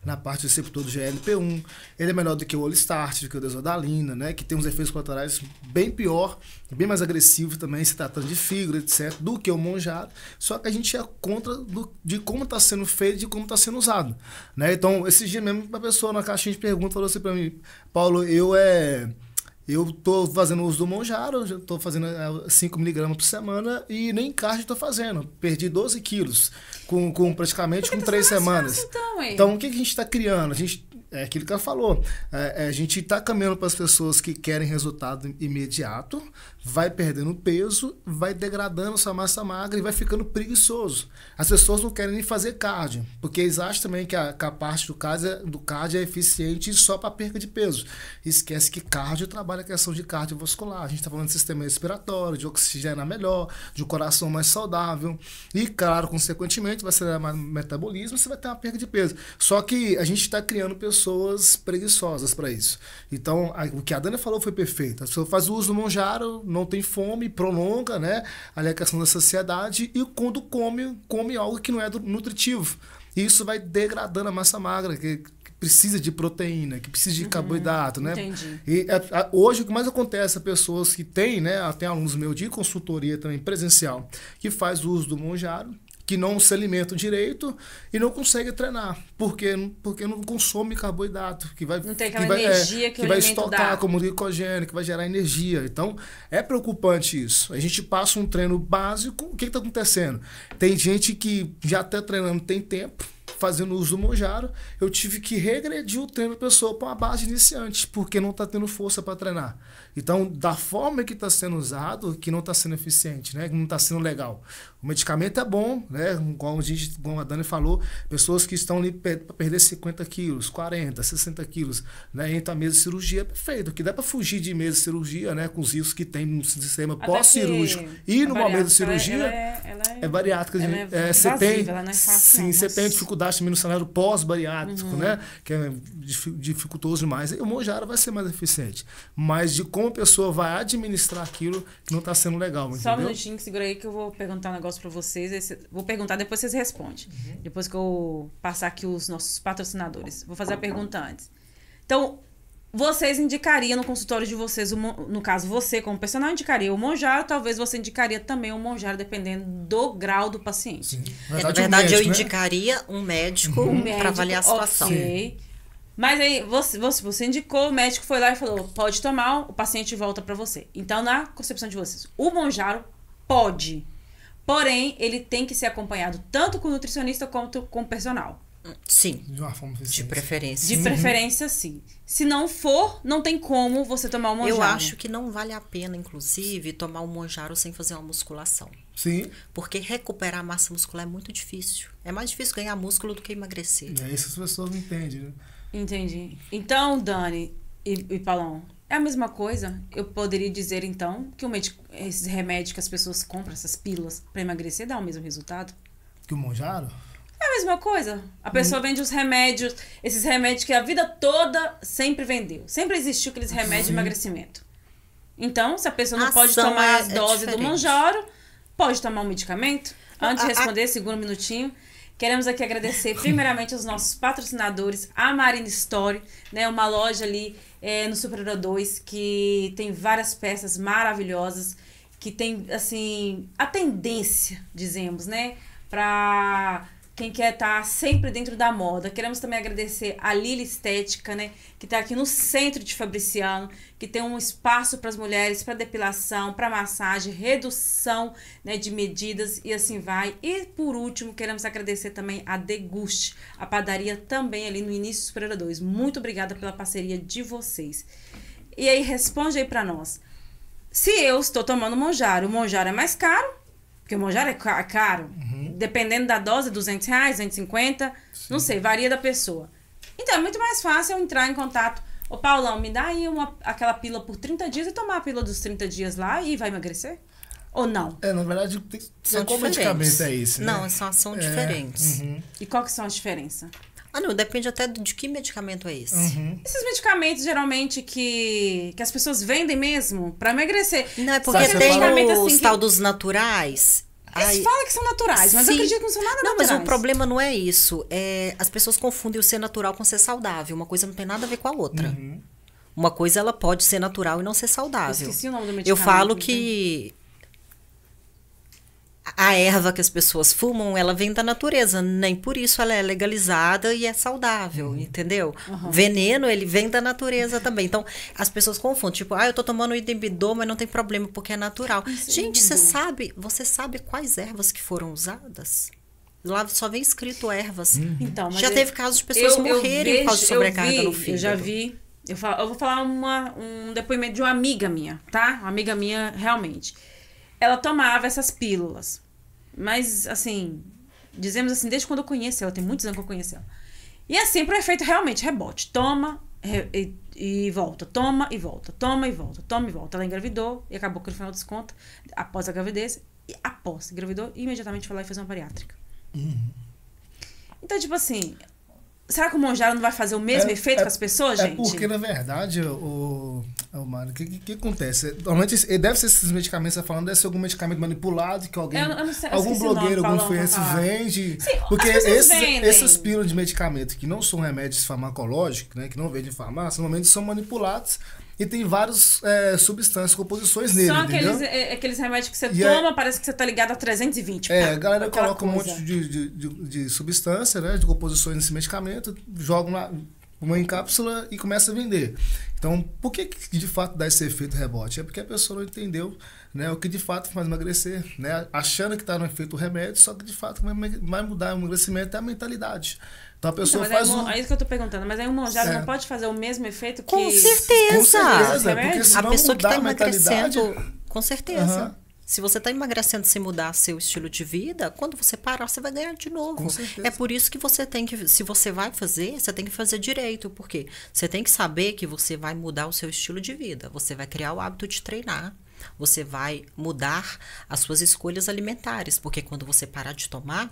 C: na parte do receptor do GLP-1, ele é melhor do que o Olistart, do que o desodalina, né? Que tem uns efeitos colaterais bem pior, bem mais agressivo também, se tratando de fígado, etc., do que o Mounjaro, só que a gente é contra de como está sendo feito e de como está sendo usado, né? Então, esses dias mesmo, uma pessoa na caixinha de perguntas falou assim para mim, Paulo, eu tô fazendo uso do Mounjaro, eu tô fazendo 5 mg por semana e nem cardio tô fazendo. Perdi 12 quilos praticamente com 3 semanas. Então, o que a gente está criando? É aquilo que ela falou. A gente está caminhando para as pessoas que querem resultado imediato, vai perdendo peso, vai degradando sua massa magra e vai ficando preguiçoso. As pessoas não querem nem fazer cardio, porque eles acham também que a parte do cardio é eficiente só para perca de peso. Esquece que cardio trabalha a questão de cardiovascular. A gente está falando de sistema respiratório, de oxigenar melhor, de um coração mais saudável. E, claro, consequentemente, vai acelerar mais o metabolismo, você vai ter uma perda de peso. Só que a gente está criando pessoas preguiçosas para isso. Então, o que a Dani falou foi perfeito. A pessoa faz o uso do Mounjaro, não tem fome, prolonga, né, ali a questão da saciedade, e quando come algo que não é nutritivo. E isso vai degradando a massa magra, que precisa de proteína, que precisa de carboidrato, né?
A: Entendi.
C: E hoje o que mais acontece é pessoas que têm, né, até alunos meus de consultoria também presencial, que faz o uso do Mounjaro, que não se alimentam direito e não conseguem treinar, porque não consome carboidrato, que vai,
A: não tem aquela energia que o
C: vai
A: alimento
C: estocar
A: dá.
C: como glicogênio, que vai gerar energia. Então, é preocupante isso. A gente passa um treino básico, o que está acontecendo? Tem gente que já está treinando tem tempo, fazendo uso do Mounjaro, eu tive que regredir o treino da pessoa para uma base iniciante, porque não está tendo força para treinar. Então, da forma que está sendo usado, que não está sendo eficiente, né? Que não está sendo legal. O medicamento é bom, né? Como a Dani falou, pessoas que estão ali para perder 50 quilos, 40, 60 quilos, né? Entra a mesa de cirurgia, é perfeito. Que dá para fugir de mesa de cirurgia, né? Com os riscos que tem no sistema pós-cirúrgico. E no momento de cirurgia, é bariátrica. Você tem,
A: ela não é fácil,
C: sim,
A: não,
C: você tem dificuldade também no cenário pós-bariátrico, né? Que é dificultoso demais. E o Mounjaro vai ser mais eficiente. Mas de como a pessoa vai administrar aquilo que não está sendo legal, entendeu?
A: Só um minutinho, segura aí que eu vou perguntar um negócio para vocês. Vou perguntar, depois vocês respondem. Depois que eu passar aqui os nossos patrocinadores. Vou fazer a pergunta antes. Então, vocês indicariam no consultório de vocês, no caso você como personal indicaria o Mounjaro, talvez você indicaria também o Mounjaro, dependendo do grau do paciente.
C: Sim.
B: Na verdade, eu indicaria um médico para avaliar a situação.
A: Ok. Mas aí, você indicou, o médico foi lá e falou, pode tomar, o paciente volta para você. Então, na concepção de vocês, o Mounjaro pode. Porém, ele tem que ser acompanhado tanto com o nutricionista quanto com o personal.
B: Sim.
C: De uma forma eficiente.
B: De preferência.
A: De preferência, sim. Se não for, não tem como você tomar o Mounjaro.
B: Eu acho que não vale a pena, inclusive, tomar o Mounjaro sem fazer uma musculação.
C: Sim.
B: Porque recuperar a massa muscular é muito difícil. É mais difícil ganhar músculo do que emagrecer.
C: É isso que as pessoas não entendem, né?
A: Entendi. Então, Dani e Paulão, é a mesma coisa? Eu poderia dizer, então, que esses remédios que as pessoas compram, essas pílulas para emagrecer, dá o mesmo resultado?
C: Que o Mounjaro?
A: É a mesma coisa. A pessoa vende os remédios, esses remédios que a vida toda sempre vendeu. Sempre existiu aqueles remédios de emagrecimento. Então, se a pessoa não pode tomar as doses do Mounjaro, pode tomar um medicamento? Antes de responder, segura um minutinho. Queremos aqui agradecer primeiramente aos nossos patrocinadores, a Marine Store, né, uma loja ali no Superior 2, que tem várias peças maravilhosas, que tem, assim, a tendência, dizemos, né, para quem quer estar sempre dentro da moda. Queremos também agradecer a Lili Estética, né, que está aqui no centro de Fabriciano, que tem um espaço para as mulheres, para depilação, para massagem, redução, né, de medidas e assim vai. E por último, queremos agradecer também a Deguste, a padaria também ali no início do Superior 2. Muito obrigada pela parceria de vocês. E aí, responde aí para nós. Se eu estou tomando Mounjaro, o Mounjaro é mais caro, porque o Mounjaro é caro, dependendo da dose, R$200, R$250, não sei, varia da pessoa. Então, é muito mais fácil eu entrar em contato. Ô, Paulão, me dá aí aquela pílula por 30 dias e tomar a pílula dos 30 dias lá e vai emagrecer? Ou não?
C: Na verdade,
B: são
C: qual
B: diferentes.
C: medicamento é esse, né?
B: Não, são diferentes.
A: E qual que são as diferenças?
B: Ah, não, depende até de que medicamento é esse.
A: Esses medicamentos, geralmente, que as pessoas vendem mesmo pra emagrecer.
B: Não, é porque
C: Sabe,
B: tem
A: medicamento
B: os
A: assim
B: tal dos naturais.
A: Eles falam que são naturais, mas eu
B: Sim.
A: acredito que não são nada
B: Não,
A: naturais.
B: mas o problema não é isso. As pessoas confundem o ser natural com ser saudável. Uma coisa não tem nada a ver com a outra. Uma coisa, ela pode ser natural e não ser saudável.
A: Eu esqueci o nome do medicamento.
B: Eu falo
A: né?
B: que a erva que as pessoas fumam, ela vem da natureza. Nem por isso ela é legalizada e é saudável, entendeu? Veneno, ele vem da natureza também. Então, as pessoas confundem. Tipo, eu tô tomando inibidor, mas não tem problema, porque é natural. Gente, você sabe quais ervas que foram usadas? Lá só vem escrito ervas.
A: Então, mas
B: Já teve casos de pessoas morrerem por causa de sobrecarga no fígado.
A: Eu já vi. Eu vou falar um depoimento de uma amiga minha, tá? Uma amiga minha, realmente. Ela tomava essas pílulas. Mas, assim, dizemos assim, desde quando eu conheço ela, tem muitos anos que eu conheço ela. E assim, pro efeito realmente, rebote. Toma e volta, toma e volta, toma e volta, toma e volta. Ela engravidou e acabou que no final das contas, após a gravidez, engravidou e imediatamente foi lá e fez uma bariátrica. Então, tipo assim, será que o Monjaro não vai fazer o mesmo efeito com as pessoas, gente?
C: É porque, na verdade, Mário, o que acontece? Normalmente, deve ser esses medicamentos, você tá falando, deve ser algum medicamento manipulado que alguém,
A: Eu não sei,
C: algum blogueiro, algum influencer vende.
A: Sim,
C: porque
A: as pessoas vendem.
C: essas pílulas de medicamento que não são remédios farmacológicos, né, que não vendem em farmácia, normalmente são manipulados e tem várias substâncias, composições nele,
A: São
C: entendeu?
A: aqueles remédios que você toma, parece que você tá ligado a 320.
C: A galera coloca um
A: coisa.
C: monte de substância, né, de composições nesse medicamento, jogam lá uma em cápsula e começa a vender. Então, por que de fato dá esse efeito rebote? É porque a pessoa não entendeu, né, o que de fato faz emagrecer, né, achando que está no efeito remédio, só que de fato vai mudar o emagrecimento é a mentalidade. Então a pessoa
A: Então,
C: faz
A: é isso que eu tô perguntando. Mas aí o Monjaro não pode fazer o mesmo efeito que...
B: Com certeza!
C: Com certeza, porque se
B: A
C: não
B: pessoa que
C: mudar
B: está
C: a mentalidade...
B: emagrecendo, com certeza. Se você está emagrecendo sem mudar seu estilo de vida, quando você parar, você vai ganhar de novo.
C: Com certeza.
B: É por isso que você tem que, se você vai fazer, você tem que fazer direito. Por quê? Você tem que saber que você vai mudar o seu estilo de vida. Você vai criar o hábito de treinar. Você vai mudar as suas escolhas alimentares, porque quando você parar de tomar,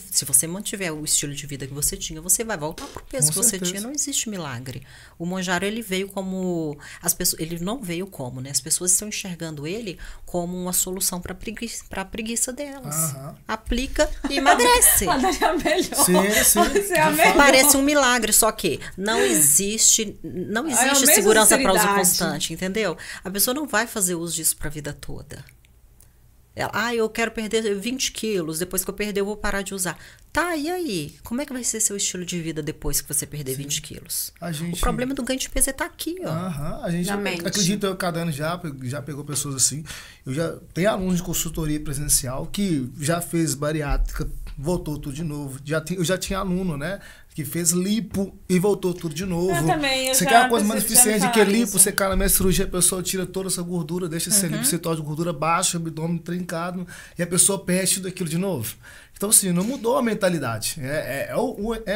B: se você mantiver o estilo de vida que você tinha, você vai voltar para o peso que você tinha. Não existe milagre. O Monjaro, ele veio como ele não veio como, né? As pessoas estão enxergando ele como uma solução para a preguiça delas. Aplica e emagrece. Parece um milagre, só que não existe segurança para uso constante, entendeu? A pessoa não vai fazer uso disso para a vida toda. Eu quero perder 20 quilos, depois que eu perder eu vou parar de usar. Tá, e aí? Como é que vai ser seu estilo de vida depois que você perder 20 quilos? O problema do ganho de peso tá aqui, ó.
C: A gente acredita que cada ano já pegou pessoas assim. Eu já tenho alunos de consultoria presencial que já fez bariátrica, voltou tudo de novo. Eu já tinha aluno, né? Que fez lipo e voltou tudo de novo.
A: Eu também.
C: Você quer uma coisa mais eficiente que lipo, você cai na minha cirurgia, a pessoa tira toda essa gordura, deixa esse percentual de gordura baixo, abdômen trincado, e a pessoa perde tudo aquilo de novo. Então, assim, não mudou a mentalidade. É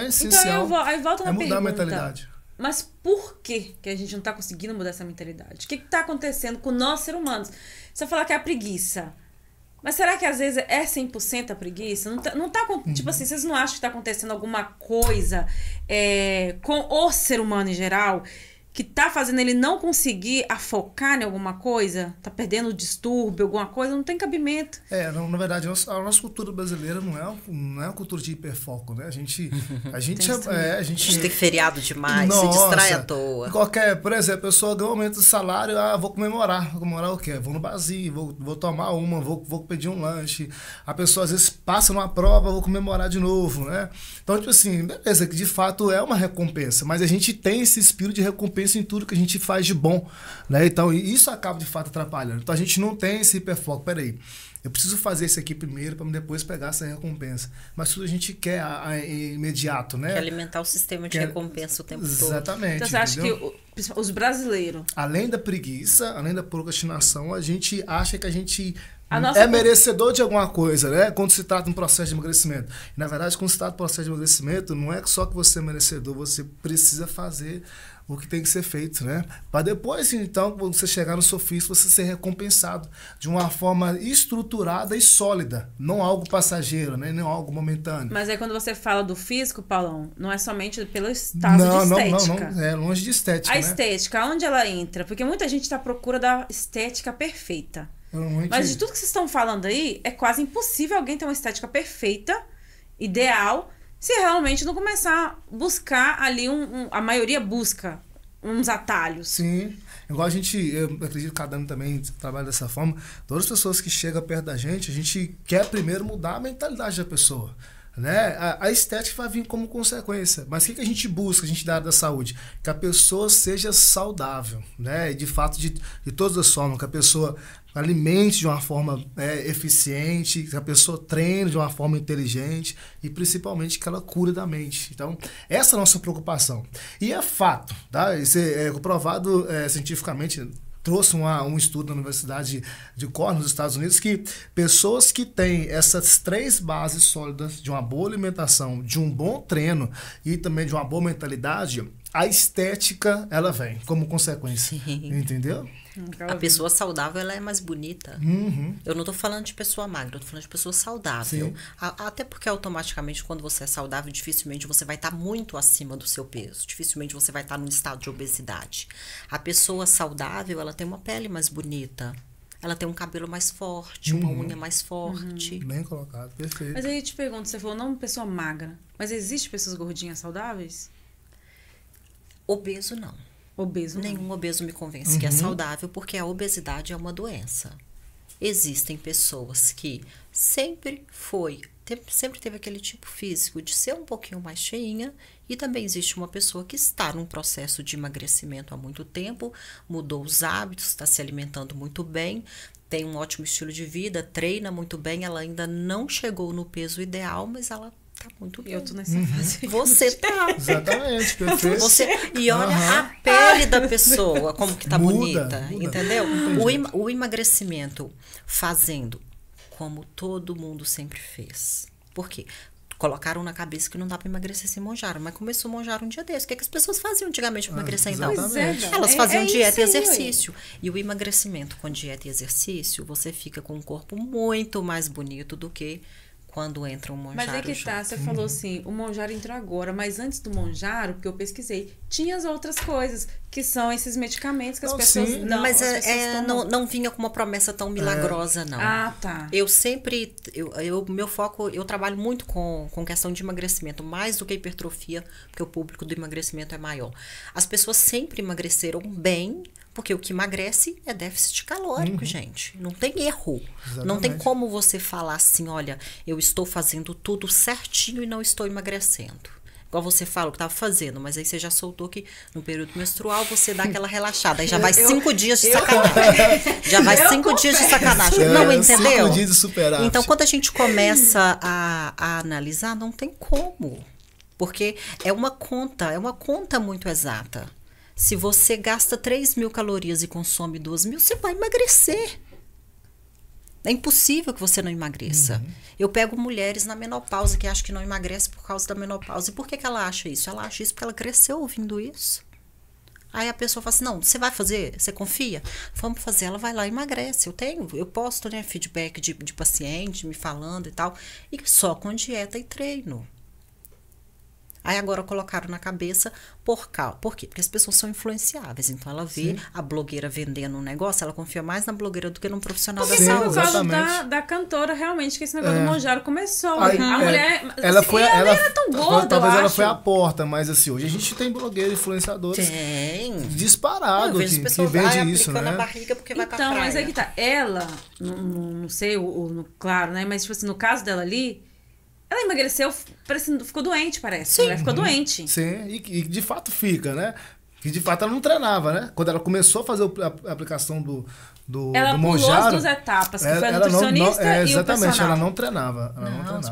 C: essencial.
A: Então, aí volta uma
C: mudar
A: pergunta.
C: a mentalidade.
A: Mas por que a gente não está conseguindo mudar essa mentalidade? O que está acontecendo com nós, seres humanos? Você falar que é a preguiça. Mas será que às vezes é 100% a preguiça? Tipo assim, vocês não acham que está acontecendo alguma coisa com o ser humano em geral que tá fazendo ele não conseguir focar em alguma coisa? Tá perdendo o distúrbio, alguma coisa? Não tem cabimento.
C: Na verdade, a nossa cultura brasileira não é uma cultura de hiperfoco, né? A gente
B: tem feriado demais, se distrai à toa.
C: Por exemplo, a pessoa ganha um aumento do salário, vou comemorar. Vou comemorar o quê? Vou no barzinho, vou tomar vou pedir um lanche. A pessoa às vezes passa numa prova, vou comemorar de novo, né? Então, tipo assim, beleza, que de fato é uma recompensa, mas a gente tem esse espírito de recompensa em tudo que a gente faz de bom, né? Então, isso acaba de fato atrapalhando. Então, a gente não tem esse hiperfoco. Peraí, eu preciso fazer isso aqui primeiro para depois pegar essa recompensa. Mas tudo a gente quer imediato, né?
B: Quer alimentar o sistema de recompensa o tempo todo.
C: Exatamente.
A: Então, você acha que os brasileiros...
C: Além da preguiça, além da procrastinação, a gente acha que a gente... merecedor de alguma coisa, né? Quando se trata de um processo de emagrecimento. Na verdade, quando se trata de um processo de emagrecimento, não é só que você é merecedor, você precisa fazer o que tem que ser feito, né? Para depois, então, quando você chegar no seu físico, você ser recompensado de uma forma estruturada e sólida, não algo passageiro, né? Não algo momentâneo.
A: Mas aí quando você fala do físico, Paulão, não é somente pelo estado de estética.
C: Não, é longe de estética,
A: A
C: né?
A: estética, onde ela entra? Porque muita gente está à procura da estética perfeita. Mas de tudo que vocês estão falando aí, é quase impossível alguém ter uma estética perfeita, ideal, se realmente não começar a buscar ali a maioria busca uns atalhos.
C: Sim. Igual eu acredito que cada ano também trabalha dessa forma. Todas as pessoas que chegam perto da gente, a gente quer primeiro mudar a mentalidade da pessoa. Né? A estética vai vir como consequência. Mas o que a gente busca, a gente da área da saúde? Que a pessoa seja saudável, né? De fato, de todas as formas, que a pessoa alimente de uma forma eficiente, que a pessoa treine de uma forma inteligente e principalmente que ela cure da mente. Então, essa é a nossa preocupação. E é fato, tá? Isso é comprovado cientificamente. Trouxe um estudo na Universidade de Cornell, nos Estados Unidos, que pessoas que têm essas 3 bases sólidas de uma boa alimentação, de um bom treino e também de uma boa mentalidade, a estética, ela vem como consequência. Sim. Entendeu?
B: A pessoa saudável, ela é mais bonita.
C: Uhum.
B: Eu não tô falando de pessoa magra, eu tô falando de pessoa saudável. Até porque automaticamente, quando você é saudável, dificilmente você vai estar muito acima do seu peso. Dificilmente você vai estar num estado de obesidade. A pessoa saudável, ela tem uma pele mais bonita. Ela tem um cabelo mais forte, uma unha mais forte.
C: Bem colocado, perfeito.
A: Mas aí eu te pergunto, você falou não pessoa magra, mas existe pessoas gordinhas saudáveis?
B: Obeso, não.
A: Obeso.
B: Nenhum obeso me convence que é saudável, porque a obesidade é uma doença. Existem pessoas que sempre teve aquele tipo físico de ser um pouquinho mais cheinha, e também existe uma pessoa que está num processo de emagrecimento há muito tempo, mudou os hábitos, está se alimentando muito bem, tem um ótimo estilo de vida, treina muito bem, ela ainda não chegou no peso ideal, mas ela tá muito bem.
A: Eu tô nessa fase.
B: Você tá.
C: Exatamente, perfeito.
B: E olha a pele da pessoa, como que tá bonita,
C: muda.
B: entendeu? O emagrecimento fazendo como todo mundo sempre fez. Por quê? Colocaram na cabeça que não dá para emagrecer sem monjaro, mas começou a monjar um dia desse. O que as pessoas faziam antigamente para emagrecer, então? Elas faziam dieta e exercício. E o emagrecimento com dieta e exercício, você fica com um corpo muito mais bonito do que quando entra um monjaro.
A: Mas é que tá, você falou assim, o monjaro entrou agora, mas antes do monjaro, porque eu pesquisei, tinha as outras coisas, que são esses medicamentos que as pessoas não.
B: Mas não vinha com uma promessa tão milagrosa, não.
A: Ah, tá.
B: Meu foco, eu trabalho muito com questão de emagrecimento, mais do que hipertrofia, porque o público do emagrecimento é maior. As pessoas sempre emagreceram bem, porque o que emagrece é déficit calórico, gente. Não tem erro. Exatamente. Não tem como você falar assim, olha, eu estou fazendo tudo certinho e não estou emagrecendo. Igual você fala o que estava fazendo, mas aí você já soltou que no período menstrual você dá aquela relaxada. Aí já vai 5 dias de sacanagem. Já vai 5 dias de sacanagem. Não, entendeu?
C: 5 dias de superávit.
B: Então, quando a gente começa a analisar, não tem como. Porque é uma conta muito exata. Se você gasta 3.000 calorias e consome 2.000, você vai emagrecer. É impossível que você não emagreça. Eu pego mulheres na menopausa que acham que não emagrece por causa da menopausa. E por que ela acha isso? Ela acha isso porque ela cresceu ouvindo isso. Aí a pessoa fala assim, não, você vai fazer? Você confia? Vamos fazer. Ela vai lá e emagrece. Eu posto, né, feedback de paciente me falando e tal. E só com dieta e treino. Aí agora colocaram na cabeça por quê? Porque as pessoas são influenciáveis. Então ela vê a blogueira vendendo um negócio, ela confia mais na blogueira do que num profissional da saúde.
A: Por causa da cantora, realmente, que esse negócio do monjaro começou.
C: Aí,
A: a mulher.
C: Ela
A: era tão gorda,
C: talvez
A: eu
C: ela
A: acho.
C: foi a porta, mas assim, hoje a gente tem blogueiros, influenciadores.
B: Tem.
C: Disparado que vende isso, né?
B: Na barriga porque vai pra
A: Então,
B: praia.
A: mas aí que tá. Ela, não sei, claro, né? Mas, tipo assim, no caso dela ali, ela emagreceu, ficou doente, parece.
B: Sim.
A: Ela ficou doente.
C: Sim, e de fato fica, né? Que de fato ela não treinava, né? Quando ela começou a fazer a aplicação do
A: ela
C: monjaro,
A: pulou as 2 etapas, que foi a nutricionista e o
C: exatamente,
A: personal.
C: ela não treinava.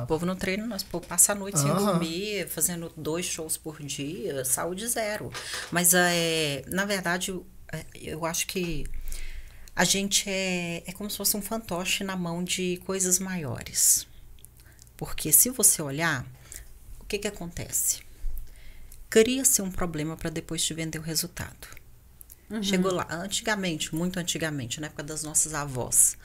B: O povo não treina, o povo passa a noite sem dormir, fazendo 2 shows por dia, saúde zero. Mas, na verdade, eu acho que a gente é como se fosse um fantoche na mão de coisas maiores. Porque se você olhar, o que acontece? cria-se um problema para depois te vender o resultado. Chegou lá, antigamente, muito antigamente, na época das nossas avós,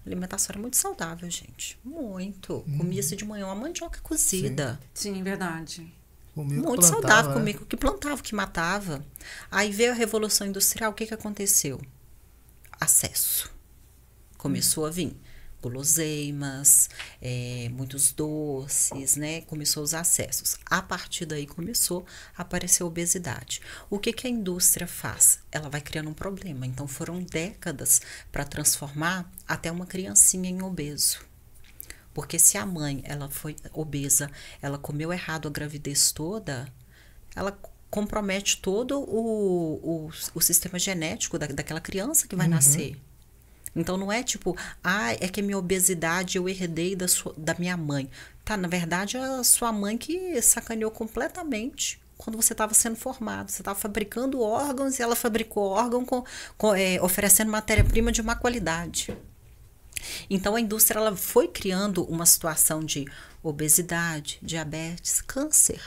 B: a alimentação era muito saudável, gente. Muito. Comia-se de manhã uma mandioca cozida.
A: Sim, verdade.
B: Muito saudável, comia o que plantava, o que matava. Aí veio a Revolução Industrial, o que aconteceu? Acesso. Começou a vir guloseimas, muitos doces, né? Começou os acessos. A partir daí começou a aparecer a obesidade. O que a indústria faz? Ela vai criando um problema. Então foram décadas para transformar até uma criancinha em obeso. Porque se a mãe ela foi obesa, ela comeu errado a gravidez toda, ela compromete todo o sistema genético daquela criança que vai nascer. Então, não é tipo, é que a minha obesidade eu herdei da minha mãe. Tá, na verdade, é a sua mãe que sacaneou completamente quando você estava sendo formado. Você estava fabricando órgãos e ela fabricou órgão oferecendo matéria-prima de má qualidade. Então, a indústria ela foi criando uma situação de obesidade, diabetes, câncer.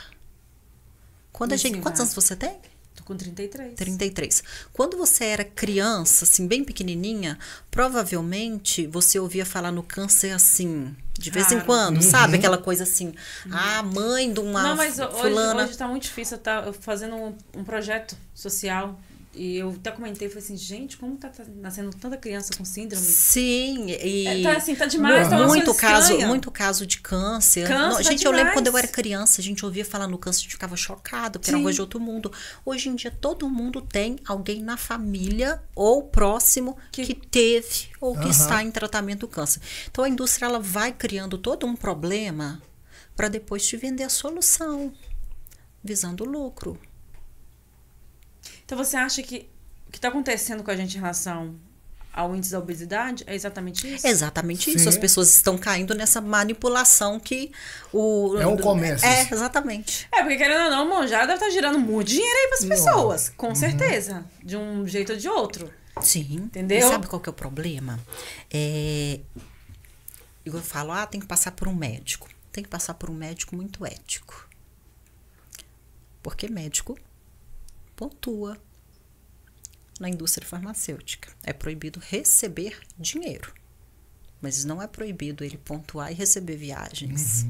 B: Quantos anos você tem?
A: Tô com 33.
B: 33. Quando você era criança, assim, bem pequenininha, provavelmente você ouvia falar no câncer assim, de vez em quando, sabe? Aquela coisa assim, a mãe de uma fulana.
A: Hoje tá muito difícil. Eu tá fazendo um projeto social. E eu até comentei, falei assim, gente, como tá nascendo tanta criança com síndrome?
B: Sim, e
A: tá demais, tá
B: muito caso de câncer. Gente, eu lembro quando eu era criança, a gente ouvia falar no câncer, a gente ficava chocado, porque era uma coisa de outro mundo. Hoje em dia, todo mundo tem alguém na família ou próximo que teve ou que está em tratamento do câncer. Então, a indústria ela vai criando todo um problema para depois te vender a solução, visando o lucro.
A: Então, você acha que o que está acontecendo com a gente em relação ao índice da obesidade é exatamente isso?
B: É exatamente isso. As pessoas estão caindo nessa manipulação que
C: é um comércio.
B: Exatamente.
A: Porque, querendo ou não, o Monjaro deve estar girando muito dinheiro aí para as pessoas. Com certeza. De um jeito ou de outro.
B: Sim.
A: Entendeu?
B: E sabe qual que é o problema? Eu falo, tem que passar por um médico. Tem que passar por um médico muito ético. Porque médico pontua na indústria farmacêutica. É proibido receber dinheiro. Mas não é proibido ele pontuar e receber viagens.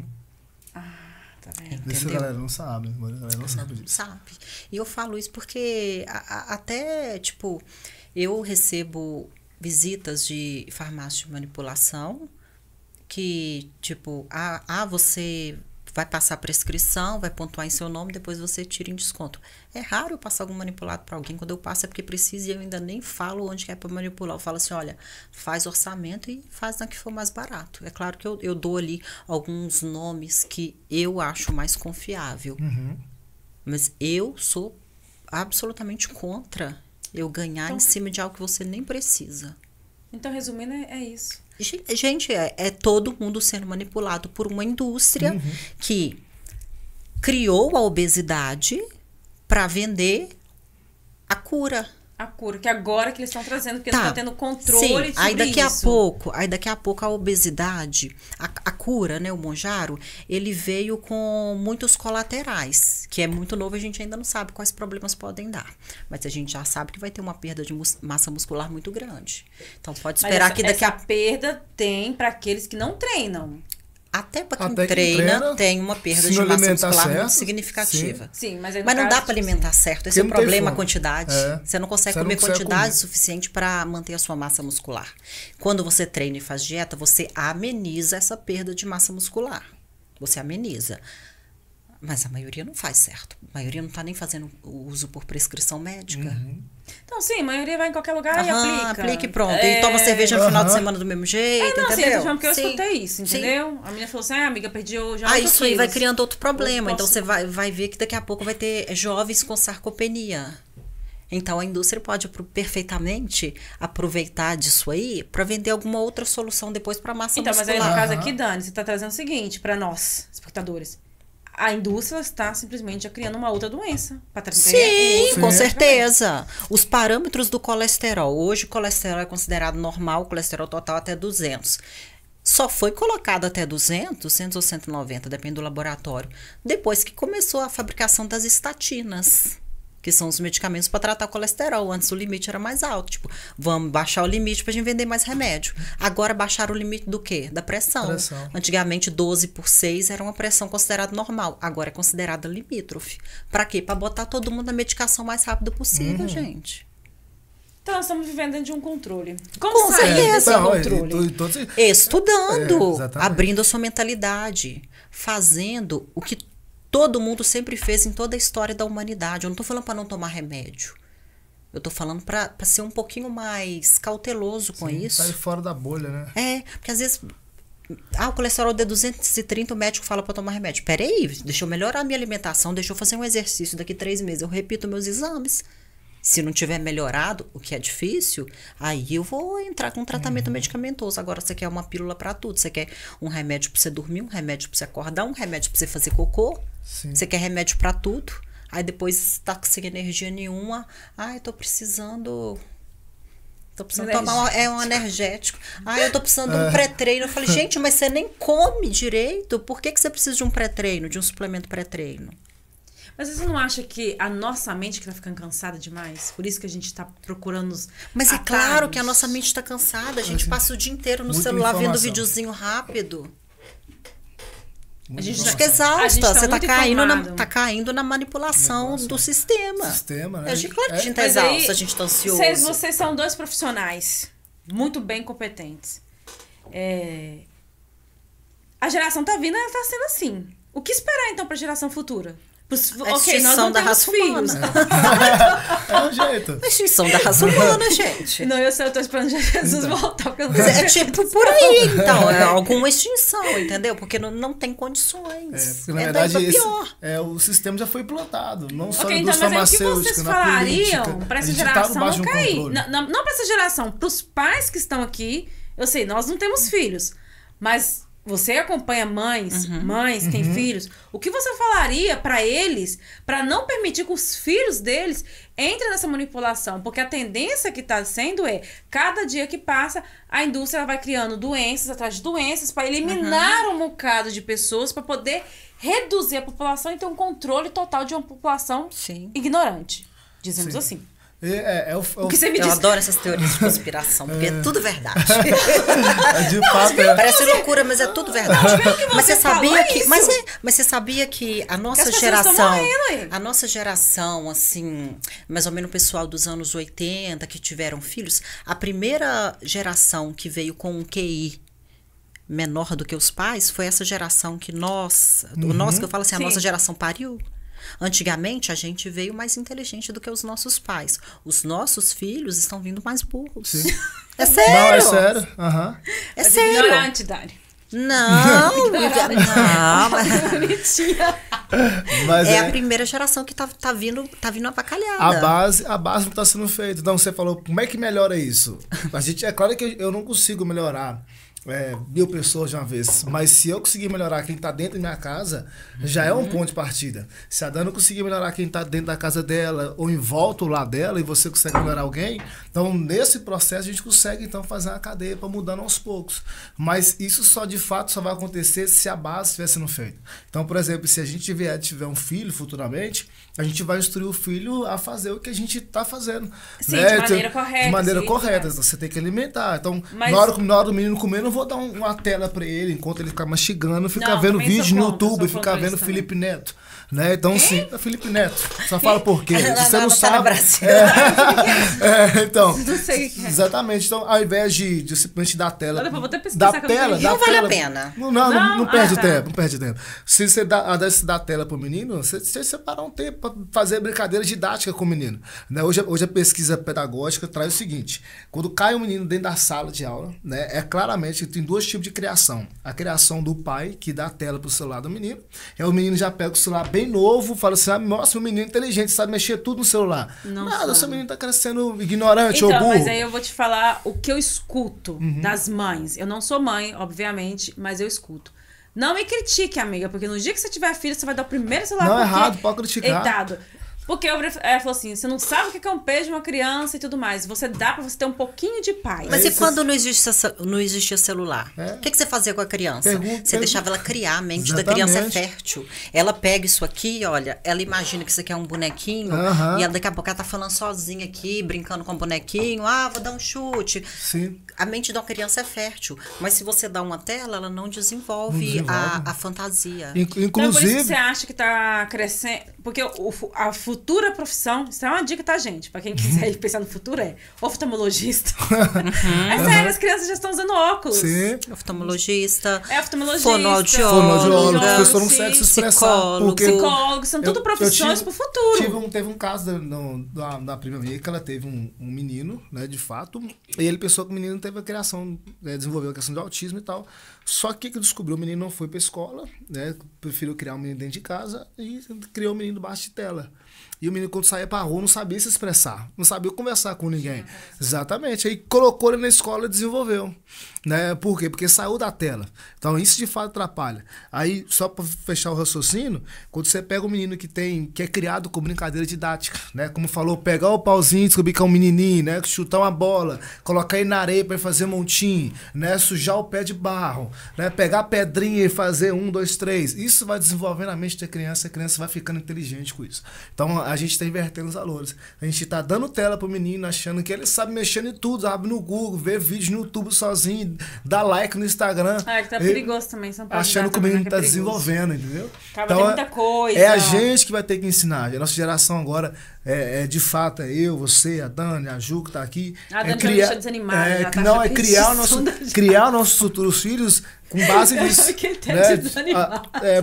A: Tá vendo?
C: Isso a galera não sabe. A galera não sabe disso.
B: Sabe. E eu falo isso porque até, tipo, eu recebo visitas de farmácia de manipulação que, tipo, você vai passar prescrição, vai pontuar em seu nome, depois você tira em desconto. É raro eu passar algum manipulado para alguém. Quando eu passo é porque precisa e eu ainda nem falo onde que é para manipular. Eu falo assim, olha, faz orçamento e faz na que for mais barato. É claro que eu dou ali alguns nomes que eu acho mais confiável. Mas eu sou absolutamente contra eu ganhar em cima de algo que você nem precisa.
A: Então, resumindo, é isso.
B: Gente, é todo mundo sendo manipulado por uma indústria que criou a obesidade para vender a cura.
A: A cura, que agora que eles estão trazendo, porque não está tendo controle sobre
B: aí daqui
A: isso.
B: Aí daqui a pouco a obesidade, a cura, né, o Monjaro, ele veio com muitos colaterais, que é muito novo, a gente ainda não sabe quais problemas podem dar. Mas a gente já sabe que vai ter uma perda de massa muscular muito grande. Então pode esperar que daqui
A: a perda tem para aqueles que não treinam.
B: Até para quem treina, tem uma perda de massa muscular muito significativa.
A: Sim, mas
B: não dá para alimentar certo. Esse é o problema, a quantidade. Você não consegue comer quantidade suficiente para manter a sua massa muscular. Quando você treina e faz dieta, você ameniza essa perda de massa muscular. Você ameniza. Mas a maioria não faz certo. A maioria não está nem fazendo uso por prescrição médica.
A: Então, sim, a maioria vai em qualquer lugar e aplica.
B: Aplica e pronto. E toma cerveja no final de semana do mesmo jeito, entendeu?
A: Sim, porque eu escutei isso, entendeu? A menina falou assim, amiga, perdi hoje.
B: Isso aí vai criando outro problema. Então, você vai ver que daqui a pouco vai ter jovens com sarcopenia. Então, a indústria pode perfeitamente aproveitar disso aí para vender alguma outra solução depois para massa muscular.
A: Mas aí, no caso aqui, Dani, você está trazendo o seguinte para nós, espectadores. A indústria está simplesmente criando uma outra doença.
B: Sim, com certeza. Os parâmetros do colesterol. Hoje o colesterol é considerado normal, o colesterol total até 200. Só foi colocado até 200 ou 190, depende do laboratório, depois que começou a fabricação das estatinas, que são os medicamentos para tratar o colesterol. Antes o limite era mais alto, tipo, vamos baixar o limite para a gente vender mais remédio. Agora baixaram o limite do quê? Da pressão. Antigamente 12/6 era uma pressão considerada normal, agora é considerada limítrofe. Para quê? Para botar todo mundo na medicação o mais rápido possível, gente.
A: Então, nós estamos vivendo dentro de um controle. Como
B: Com
A: sair desse
B: certeza.
A: controle?
B: Estudando, abrindo a sua mentalidade, fazendo o que todo mundo sempre fez em toda a história da humanidade. Eu não estou falando para não tomar remédio. Eu estou falando para ser um pouquinho mais cauteloso com isso.
C: Sair fora da bolha, né?
B: Porque às vezes... o colesterol de 230, o médico fala para tomar remédio. Peraí, deixa eu melhorar a minha alimentação, deixa eu fazer um exercício, daqui 3 meses eu repito meus exames. Se não tiver melhorado, o que é difícil, aí eu vou entrar com um tratamento medicamentoso. Agora você quer uma pílula para tudo. Você quer um remédio para você dormir, um remédio para você acordar, um remédio para você fazer cocô.
C: Sim.
B: Você quer remédio para tudo. Aí depois tá sem energia nenhuma. Ai, tô precisando tomar um energético. Eu tô precisando de um pré-treino. Eu falei, gente, mas você nem come direito. Por que você precisa de um pré-treino, de um suplemento pré-treino?
A: Mas você não acha que a nossa mente que tá ficando cansada demais? Por isso que a gente tá procurando os
B: Mas
A: atalhos?
B: é claro que a nossa mente tá cansada. A gente passa o dia inteiro no celular vendo videozinho rápido. A gente fica exausta. Você tá caindo na manipulação do sistema.
C: Né?
B: Claro que a gente tá exausta, a gente tá ansioso.
A: Vocês são 2 profissionais muito bem competentes. A geração tá vindo, ela tá sendo assim. O que esperar, então, pra geração futura? Ok, nós não temos filhos.
C: É um jeito.
B: A extinção da raça humana, gente.
A: Não, eu tô esperando Jesus voltar.
B: É tipo por aí, então. É alguma extinção, entendeu? Porque não tem condições.
C: Porque, na verdade, o sistema já foi implantado. Não só na
A: então,
C: indústria
A: mas
C: farmacêutica,
A: o que vocês falariam para essa geração cair? Não para essa geração, para os pais que estão aqui. Eu sei, nós não temos filhos, mas... Você acompanha mães têm filhos. O que você falaria para eles para não permitir que os filhos deles entrem nessa manipulação? Porque a tendência que está sendo cada dia que passa, a indústria vai criando doenças atrás de doenças para eliminar um bocado de pessoas para poder reduzir a população e ter um controle total de uma população ignorante. Dizemos assim.
B: O que você me diz? Eu adoro essas teorias de conspiração, porque é tudo verdade.
C: De fato,
B: parece loucura, mas é tudo verdade. Mas você sabia que a nossa geração, assim, mais ou menos o pessoal dos anos 80 que tiveram filhos, a primeira geração que veio com um QI menor do que os pais foi essa geração que nós, que eu falo assim, a nossa geração pariu. Antigamente, a gente veio mais inteligente do que os nossos pais. Os nossos filhos estão vindo mais burros.
C: Sim.
B: É sério?
C: Não, é sério.
B: É sério.
A: Ignorante, Dani.
B: Não.
C: Mas
B: a primeira geração que tá vindo avacalhada.
C: A base não está sendo feita. Então, você falou, como é que melhora isso? É claro que eu não consigo melhorar 1000 pessoas de uma vez. Mas se eu conseguir melhorar quem está dentro da minha casa, já é um ponto de partida. Se a Dana conseguir melhorar quem está dentro da casa dela ou em volta lá dela e você consegue melhorar alguém, então nesse processo a gente consegue então fazer uma cadeia para mudando aos poucos. Mas isso de fato só vai acontecer se a base estiver sendo feita. Então, por exemplo, se a gente tiver um filho futuramente, a gente vai instruir o filho a fazer o que a gente está fazendo.
A: Sim, né? De maneira correta.
C: De maneira correta. Então, você tem que alimentar. Então, na hora do menino comer, não vou dar uma tela para ele enquanto ele ficar mastigando, ficar vendo vídeo no YouTube, ficar vendo Felipe Neto. Né? Então, sim, Felipe Neto. Só fala por quê? Você não sabe. Então,
A: não sei o que é.
C: Exatamente. Então, ao invés de simplesmente dar tela.
A: Eu vou até pesquisar
B: não vale a pena.
C: Não perde tempo, não perde tempo. Se você dá tela pro menino, você separar um tempo para fazer brincadeira didática com o menino. Né? Hoje a pesquisa pedagógica traz o seguinte: quando cai um menino dentro da sala de aula, né, claramente que tem 2 tipos de criação. A criação do pai, que dá a tela pro celular do menino, o menino já pega o celular bem novo, fala assim, nossa, o menino é inteligente, sabe mexer tudo no celular. Nada, seu menino tá crescendo ignorante ou burro.
A: Mas aí eu vou te falar o que eu escuto das mães. Eu não sou mãe, obviamente, mas eu escuto. Não me critique, amiga, porque no dia que você tiver filho, você vai dar o primeiro celular.
C: Não, errado, pode criticar.
A: Deitado. Porque ela falou assim, você não sabe o que é um peso de uma criança e tudo mais. Você dá pra você ter um pouquinho de paz.
B: Mas e quando não existia celular? O que você fazia com a criança? Você deixava ela criar, a mente da criança é fértil. Ela pega isso aqui, olha, ela imagina que isso aqui é um bonequinho, e ela, daqui a pouco ela tá falando sozinha aqui, brincando com o bonequinho, vou dar um chute.
C: Sim.
B: A mente de uma criança é fértil, mas se você dá uma tela, ela não desenvolve. A fantasia.
C: Inclusive...
A: Então, por isso que você acha que tá crescendo... Porque a futura profissão... Isso é uma dica, tá, gente? Pra quem quiser ir pensar no futuro, é oftalmologista. É sério, as crianças já estão usando óculos.
C: Sim.
B: Oftalmologista.
A: Oftalmologista.
C: Fonoaudiólogo. Professor não consegue se expressar.
A: Psicólogos. São tudo profissões pro futuro.
C: Teve um caso da prima minha que ela teve um menino, né, de fato, e ele pensou que o menino teve a criação, desenvolveu a questão de autismo e tal. Só que descobriu o menino não foi pra escola, né? Preferiu criar um menino dentro de casa e criou o menino debaixo de tela. E o menino, quando saía pra rua, não sabia se expressar, não sabia conversar com ninguém. Exatamente. Aí colocou ele na escola e desenvolveu. Né? Por quê? Porque saiu da tela. Então, isso de fato atrapalha. Aí, só para fechar o raciocínio, quando você pega um menino que é criado com brincadeira didática, né? Como falou, pegar o pauzinho, descobrir que é um menininho, né? Chutar uma bola, colocar ele na areia para fazer montinho, né? Sujar o pé de barro, né? Pegar a pedrinha e fazer 1, 2, 3. Isso vai desenvolvendo a mente da criança, a criança vai ficando inteligente com isso. Então, a gente está invertendo os valores. A gente está dando tela pro menino, achando que ele sabe mexer em tudo, abre no Google, vê vídeo no YouTube sozinho, dá like no Instagram.
A: Que tá perigoso também. Você não pode
C: achando que o menino tá desenvolvendo, entendeu?
A: Então, muita coisa.
C: É a gente que vai ter que ensinar. A nossa geração agora, de fato, é eu, você, a Dani, a Ju que tá aqui.
A: A Dani criar, desanimada.
C: Criar nossos futuros filhos com base nisso. Né?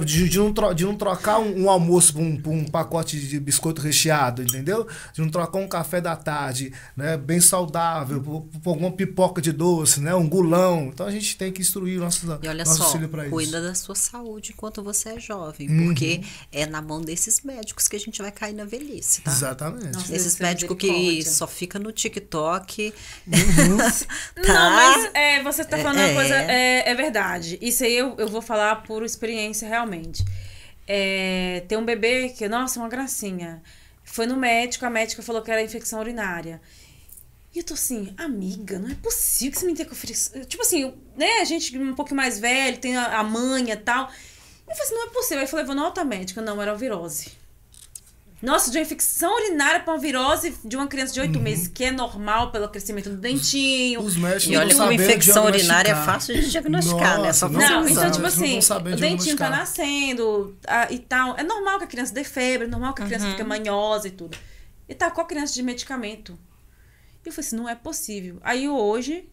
C: De não trocar um almoço por um pacote de biscoito recheado, entendeu? De não trocar um café da tarde, né? Bem saudável, por alguma pipoca de doce, né? Um gulão. Então a gente tem que instruir nossos filhos para isso. E olha só,
B: cuida da sua saúde enquanto você é jovem, porque é na mão desses médicos que a gente vai cair na velhice, tá?
C: Exatamente.
B: Nossa, esses médicos que só fica no TikTok.
A: Tá? Não, mas você tá falando uma coisa, é verdade. Isso aí eu vou falar por experiência realmente. Tem um bebê que, nossa, uma gracinha. Foi no médico, a médica falou que era infecção urinária. E eu tô assim, amiga, não é possível que você me tenha que oferecer. Tipo assim, né, a gente um pouco mais velho, tem a manha e tal. Eu falei assim, não é possível. Aí eu falei, vou na alta médica. Não, era virose. Nossa, de uma infecção urinária para uma virose de uma criança de 8 meses, que é normal pelo crescimento do dentinho.
C: Os médicos
B: e olha que uma infecção urinária é fácil de diagnosticar, né? Só
A: não, então, tipo assim, o dentinho tá nascendo e tal. É normal que a criança dê febre, é normal que a criança fique manhosa e tudo. E tá com a criança de medicamento. E eu falei assim, não é possível. Aí hoje...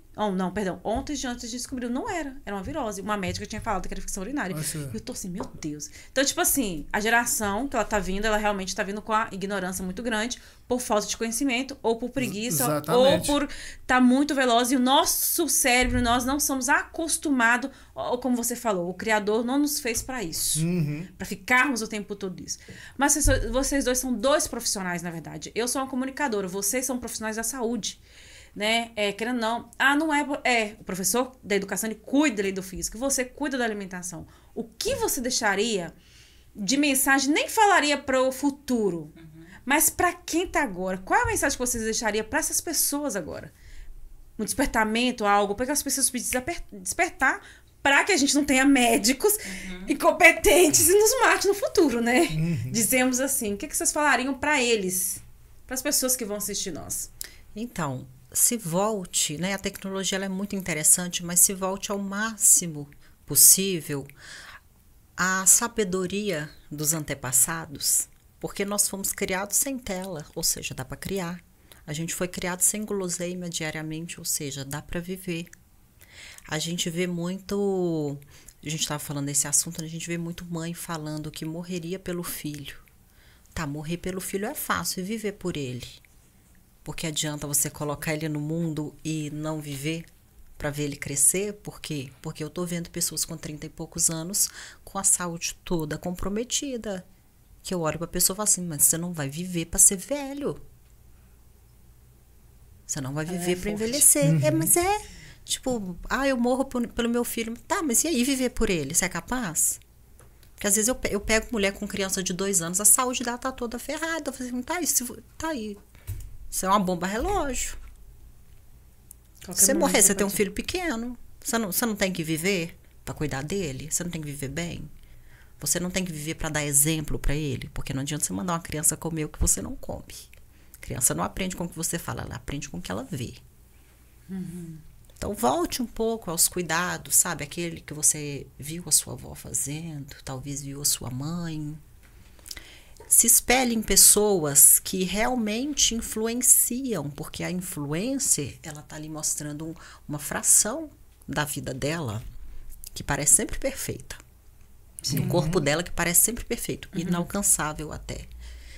A: ontem a gente descobriu, não era uma virose. Uma médica tinha falado que era infecção urinária. Eu tô assim, meu Deus. Então, tipo assim, a geração que ela tá vindo, ela realmente tá vindo com a ignorância muito grande, por falta de conhecimento, ou por preguiça,
C: exatamente,
A: ou por tá muito veloz. E o nosso cérebro, nós não somos acostumados, ou como você falou, o Criador não nos fez para isso. Para ficarmos o tempo todo isso. Mas vocês dois são dois profissionais, na verdade. Eu sou uma comunicadora, vocês são profissionais da saúde. Né? Querendo não. Não é. O professor da educação, ele cuida ali do físico. Você cuida da alimentação. O que você deixaria de mensagem? Nem falaria para o futuro. Mas para quem tá agora? Qual é a mensagem que vocês deixariam para essas pessoas agora? Um despertamento, algo? Para que as pessoas precisam despertar para que a gente não tenha médicos incompetentes e nos mate no futuro, né? Dizemos assim. O que vocês falariam para eles? Para as pessoas que vão assistir nós?
B: Então, se volte, né? A tecnologia ela é muito interessante, mas se volte ao máximo possível à sabedoria dos antepassados, porque nós fomos criados sem tela, ou seja, dá para criar. A gente foi criado sem guloseima diariamente, ou seja, dá para viver. A gente vê muito, a gente estava falando desse assunto, a gente vê muito mãe falando que morreria pelo filho. Tá, morrer pelo filho é fácil, e viver por ele? Porque adianta você colocar ele no mundo e não viver para ver ele crescer? Por quê? Porque eu tô vendo pessoas com 30 e poucos anos com a saúde toda comprometida. Que eu olho pra pessoa e falo assim, mas você não vai viver para ser velho. Você não vai viver para envelhecer. Mas tipo, eu morro pelo meu filho. Tá, mas e aí viver por ele? Você é capaz? Porque às vezes eu pego mulher com criança de 2 anos, a saúde dela tá toda ferrada. Eu falei assim, tá aí. Isso é uma bomba relógio. Se você morrer, você tem um filho pequeno. Você não tem que viver para cuidar dele? Você não tem que viver bem? Você não tem que viver para dar exemplo para ele? Porque não adianta você mandar uma criança comer o que você não come. A criança não aprende com o que você fala, ela aprende com o que ela vê. Então, volte um pouco aos cuidados, sabe? Aquele que você viu a sua avó fazendo, talvez viu a sua mãe. Se espelhe em pessoas que realmente influenciam, porque a influência, ela tá ali mostrando uma fração da vida dela que parece sempre perfeita. O corpo dela que parece sempre perfeito, inalcançável até.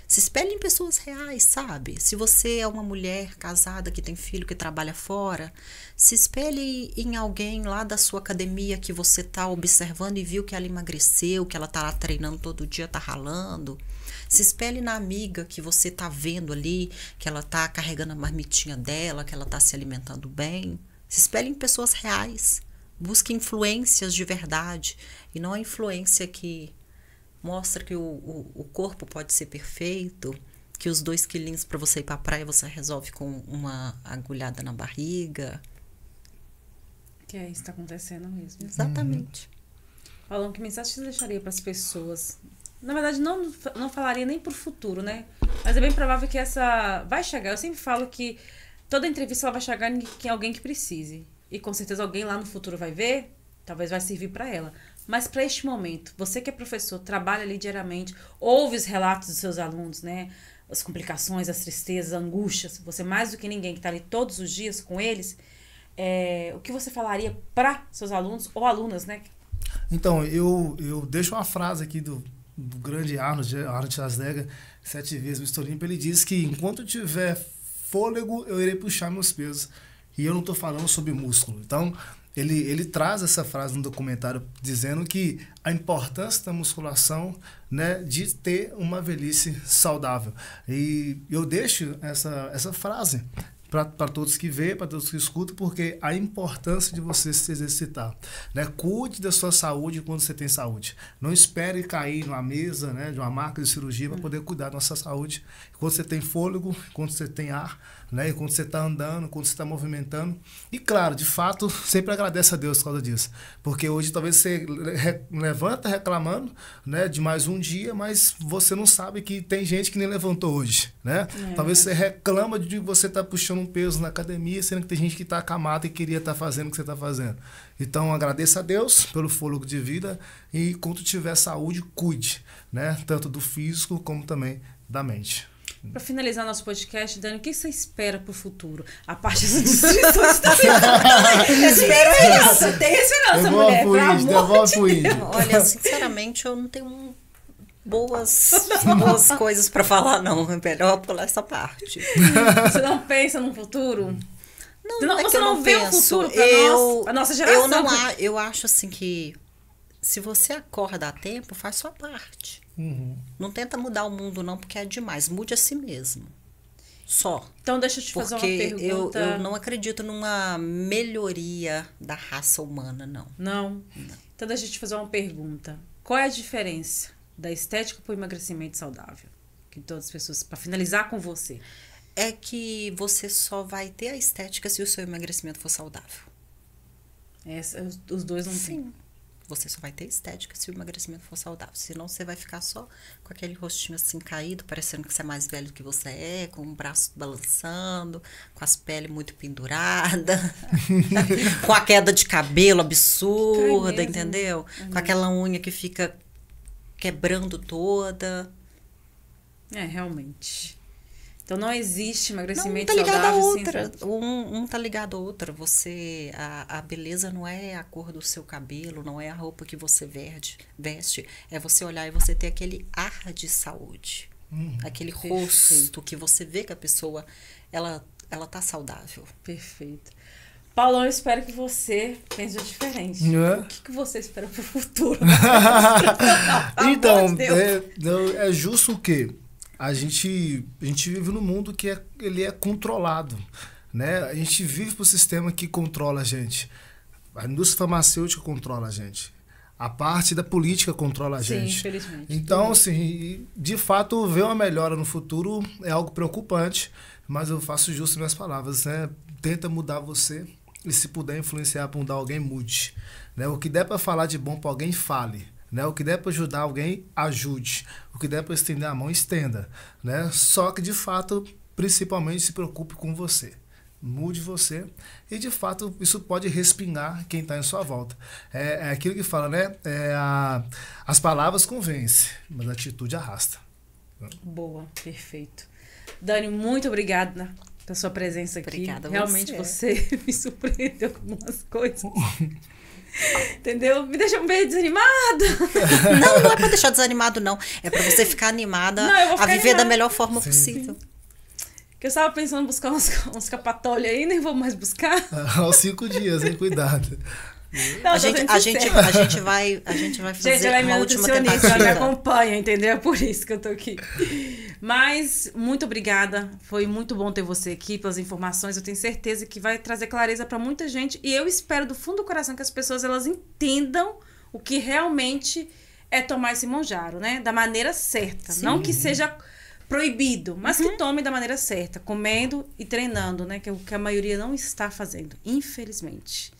B: Se espelhe em pessoas reais, sabe? Se você é uma mulher casada que tem filho, que trabalha fora, se espelhe em alguém lá da sua academia que você tá observando e viu que ela emagreceu, que ela tá lá treinando todo dia, tá ralando. Se espelhe na amiga que você tá vendo ali, que ela tá carregando a marmitinha dela, que ela tá se alimentando bem. Se espelhe em pessoas reais. Busque influências de verdade e não a influência que mostra que o corpo pode ser perfeito, que os 2 quilinhos para você ir para a praia você resolve com uma agulhada na barriga.
A: Que é isso que está acontecendo mesmo.
B: Exatamente.
A: Falando que mensagem você deixaria para as pessoas? Na verdade, não falaria nem para o futuro, né? Mas é bem provável que essa vai chegar. Eu sempre falo que toda entrevista ela vai chegar em alguém que precise. E com certeza alguém lá no futuro vai ver, talvez vai servir para ela. Mas para este momento, você que é professor, trabalha ali diariamente, ouve os relatos dos seus alunos, né? As complicações, as tristezas, as angústias. Você mais do que ninguém que está ali todos os dias com eles, o que você falaria para seus alunos ou alunas, né?
C: Então, eu deixo uma frase aqui do grande Arnold Schwarzenegger, 7 vezes Mr. Olympia. Ele diz que enquanto eu tiver fôlego, eu irei puxar meus pesos. E eu não estou falando sobre músculo. Então, ele traz essa frase no documentário dizendo que a importância da musculação, né, de ter uma velhice saudável. E eu deixo essa frase para todos que veem, para todos que escutam, porque a importância de você se exercitar, né? Cuide da sua saúde quando você tem saúde. Não espere cair numa mesa, né, de uma máquina de cirurgia para poder cuidar da nossa saúde. Quando você tem fôlego, quando você tem ar, né, quando você está andando, quando você está movimentando. E claro, de fato, sempre agradece a Deus por causa disso. Porque hoje talvez você levanta reclamando, né, de mais um dia, mas você não sabe que tem gente que nem levantou hoje, né? Talvez você reclama de você estar puxando um peso na academia, sendo que tem gente que está acamada e queria estar fazendo o que você está fazendo. Então, agradeça a Deus pelo fôlego de vida e quando tiver saúde, cuide, né? Tanto do físico como também da mente.
A: Para finalizar nosso podcast, Dani, o que você espera para o futuro? A parte das inscrições da esperança. Tem esperança, mulher.
C: Devolve o índio.
B: Olha, sinceramente, eu não tenho boas coisas para falar, não. É melhor pular essa parte.
A: Você não pensa no futuro?
B: Não,
A: você não vê o futuro para a nossa geração?
B: Eu acho assim que se você acorda a tempo, faz sua parte. Não tenta mudar o mundo não, porque é demais. Mude a si mesmo. Só.
A: Então deixa eu te fazer uma pergunta.
B: Porque eu não acredito numa melhoria da raça humana, não.
A: Não? Então deixa eu te fazer uma pergunta. Qual é a diferença da estética para o emagrecimento saudável? Que todas as pessoas, para finalizar com você.
B: É que você só vai ter a estética se o seu emagrecimento for saudável.
A: Os dois não
B: Sim.
A: tem.
B: Você só vai ter estética se o emagrecimento for saudável. Senão você vai ficar só com aquele rostinho assim caído, parecendo que você é mais velho do que você é, com o braço balançando, com as peles muito penduradas, com a queda de cabelo absurda, entendeu? Com aquela unha que fica quebrando toda.
A: Realmente. Então não existe emagrecimento
B: saudável. Um tá ligado
A: saudável.
B: a outra. Um tá ligado a outra. Você, a beleza não é a cor do seu cabelo, não é a roupa que você veste. É você olhar e você ter aquele ar de saúde. Aquele rosto que você vê que a pessoa, ela tá saudável.
A: Perfeito. Paulão, eu espero que você pense diferente. O que você espera pro futuro?
C: Então, é justo o quê? A gente vive num mundo que ele é controlado, né? A gente vive por um sistema que controla a gente. A indústria farmacêutica controla a gente. A parte da política controla a
A: Sim,
C: gente.
A: infelizmente.
C: Então, assim, de fato, ver uma melhora no futuro é algo preocupante, mas eu faço justo minhas palavras, né? Tenta mudar você e se puder influenciar para mudar alguém, mude. Né? O que der para falar de bom para alguém, fale. Né? O que der para ajudar alguém, ajude. O que der para estender a mão, estenda. Né? Só que, de fato, principalmente se preocupe com você. Mude você e, de fato, isso pode respingar quem está em sua volta. É aquilo que fala, né? As palavras convencem, mas a atitude arrasta.
A: Boa, perfeito. Dani, muito obrigada pela sua presença aqui.
B: Obrigada a
A: Realmente você me surpreendeu com algumas coisas. Entendeu? Me deixa meio desanimada.
B: Não é pra deixar desanimado, não. É pra você ficar animada a viver
A: animada
B: da melhor forma possível.
A: Que eu estava pensando em buscar uns capatolhos aí, nem vou mais buscar.
C: Aos 5 dias, hein? Cuidado.
A: Não,
B: a gente vai fazer
A: gente, ela é minha
B: uma última
A: nutricionista, ela me
B: tentativa.
A: acompanha, entendeu? É por isso que eu tô aqui. Mas, muito obrigada. Foi muito bom ter você aqui, pelas informações. Eu tenho certeza que vai trazer clareza para muita gente. E eu espero do fundo do coração que as pessoas elas entendam o que realmente é tomar esse monjaro, né? Da maneira certa.
B: Sim.
A: Não que seja proibido, mas que tome da maneira certa, comendo e treinando, né? Que é o que a maioria não está fazendo, infelizmente.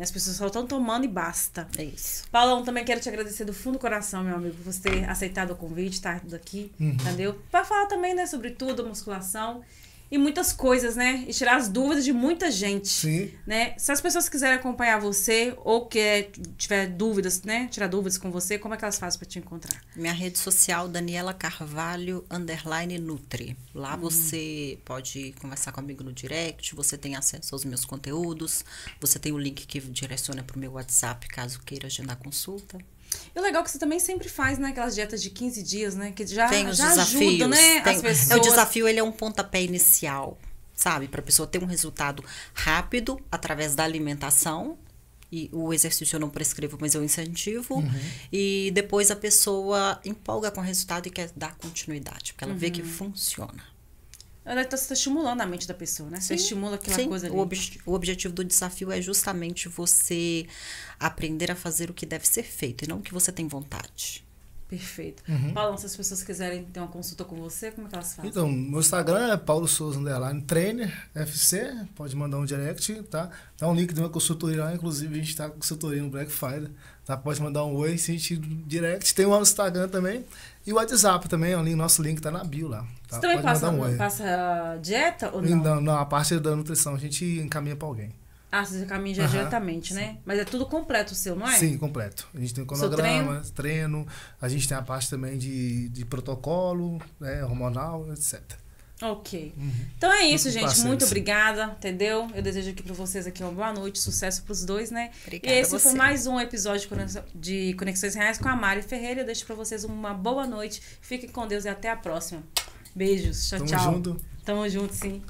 A: As pessoas só estão tomando e basta.
B: É isso.
A: Paulão, também quero te agradecer do fundo do coração, meu amigo, por você ter aceitado o convite, estar aqui, entendeu? Para falar também, né, sobre tudo, musculação e muitas coisas, né? E tirar as dúvidas de muita gente.
C: Sim.
A: Né? Se as pessoas quiserem acompanhar você ou tiver dúvidas, né? Tirar dúvidas com você, como é que elas fazem para te encontrar?
B: Minha rede social, Daniela Carvalho, _Nutri. Lá você pode conversar comigo no direct, você tem acesso aos meus conteúdos, você tem o link que direciona para o meu WhatsApp, caso queira agendar consulta.
A: E o legal é que você também sempre faz, né? Aquelas dietas de 15 dias, né? Que já
B: Tem os
A: já
B: desafios.
A: ajuda, né? As pessoas.
B: O desafio, ele é um pontapé inicial, sabe? Para a pessoa ter um resultado rápido através da alimentação. E o exercício eu não prescrevo, mas eu incentivo. E depois a pessoa empolga com o resultado e quer dar continuidade, porque ela vê que funciona.
A: Ela está estimulando a mente da pessoa, né? Você estimula aquela coisa ali.
B: O objetivo do desafio é justamente você aprender a fazer o que deve ser feito e não o que você tem vontade.
A: Perfeito. Paulão, se as pessoas quiserem ter uma consulta com você, como é que elas fazem?
C: Então, meu Instagram é Paulo Souza _trainer FC, pode mandar um direct, tá? Dá um link de uma consultoria lá, inclusive a gente tá com consultoria no Black Friday, tá? Pode mandar um oi, sente direct. Tem o Instagram também e o WhatsApp também, nosso link tá na bio lá. Tá?
A: Você também
C: pode mandar um oi.
A: passa dieta ou não?
C: Não, a parte da nutrição a gente encaminha pra alguém.
A: Ah, você caminha já diretamente, né? Mas é tudo completo o seu, não é?
C: Sim, completo. A gente tem cronograma, treino, a gente tem a parte também de protocolo, né, hormonal, etc.
A: Ok. Então é isso, gente.
C: Paciência.
A: Muito obrigada, entendeu? Eu desejo aqui para vocês aqui uma boa noite, sucesso pros dois, né?
B: Obrigada
A: e esse
B: a você.
A: foi mais um episódio de Conexões Reais com a Mari Ferreira. Eu deixo para vocês uma boa noite. Fiquem com Deus e até a próxima. Beijos. Tchau,
C: Tamo
A: tchau.
C: junto.
A: Tamo junto, sim.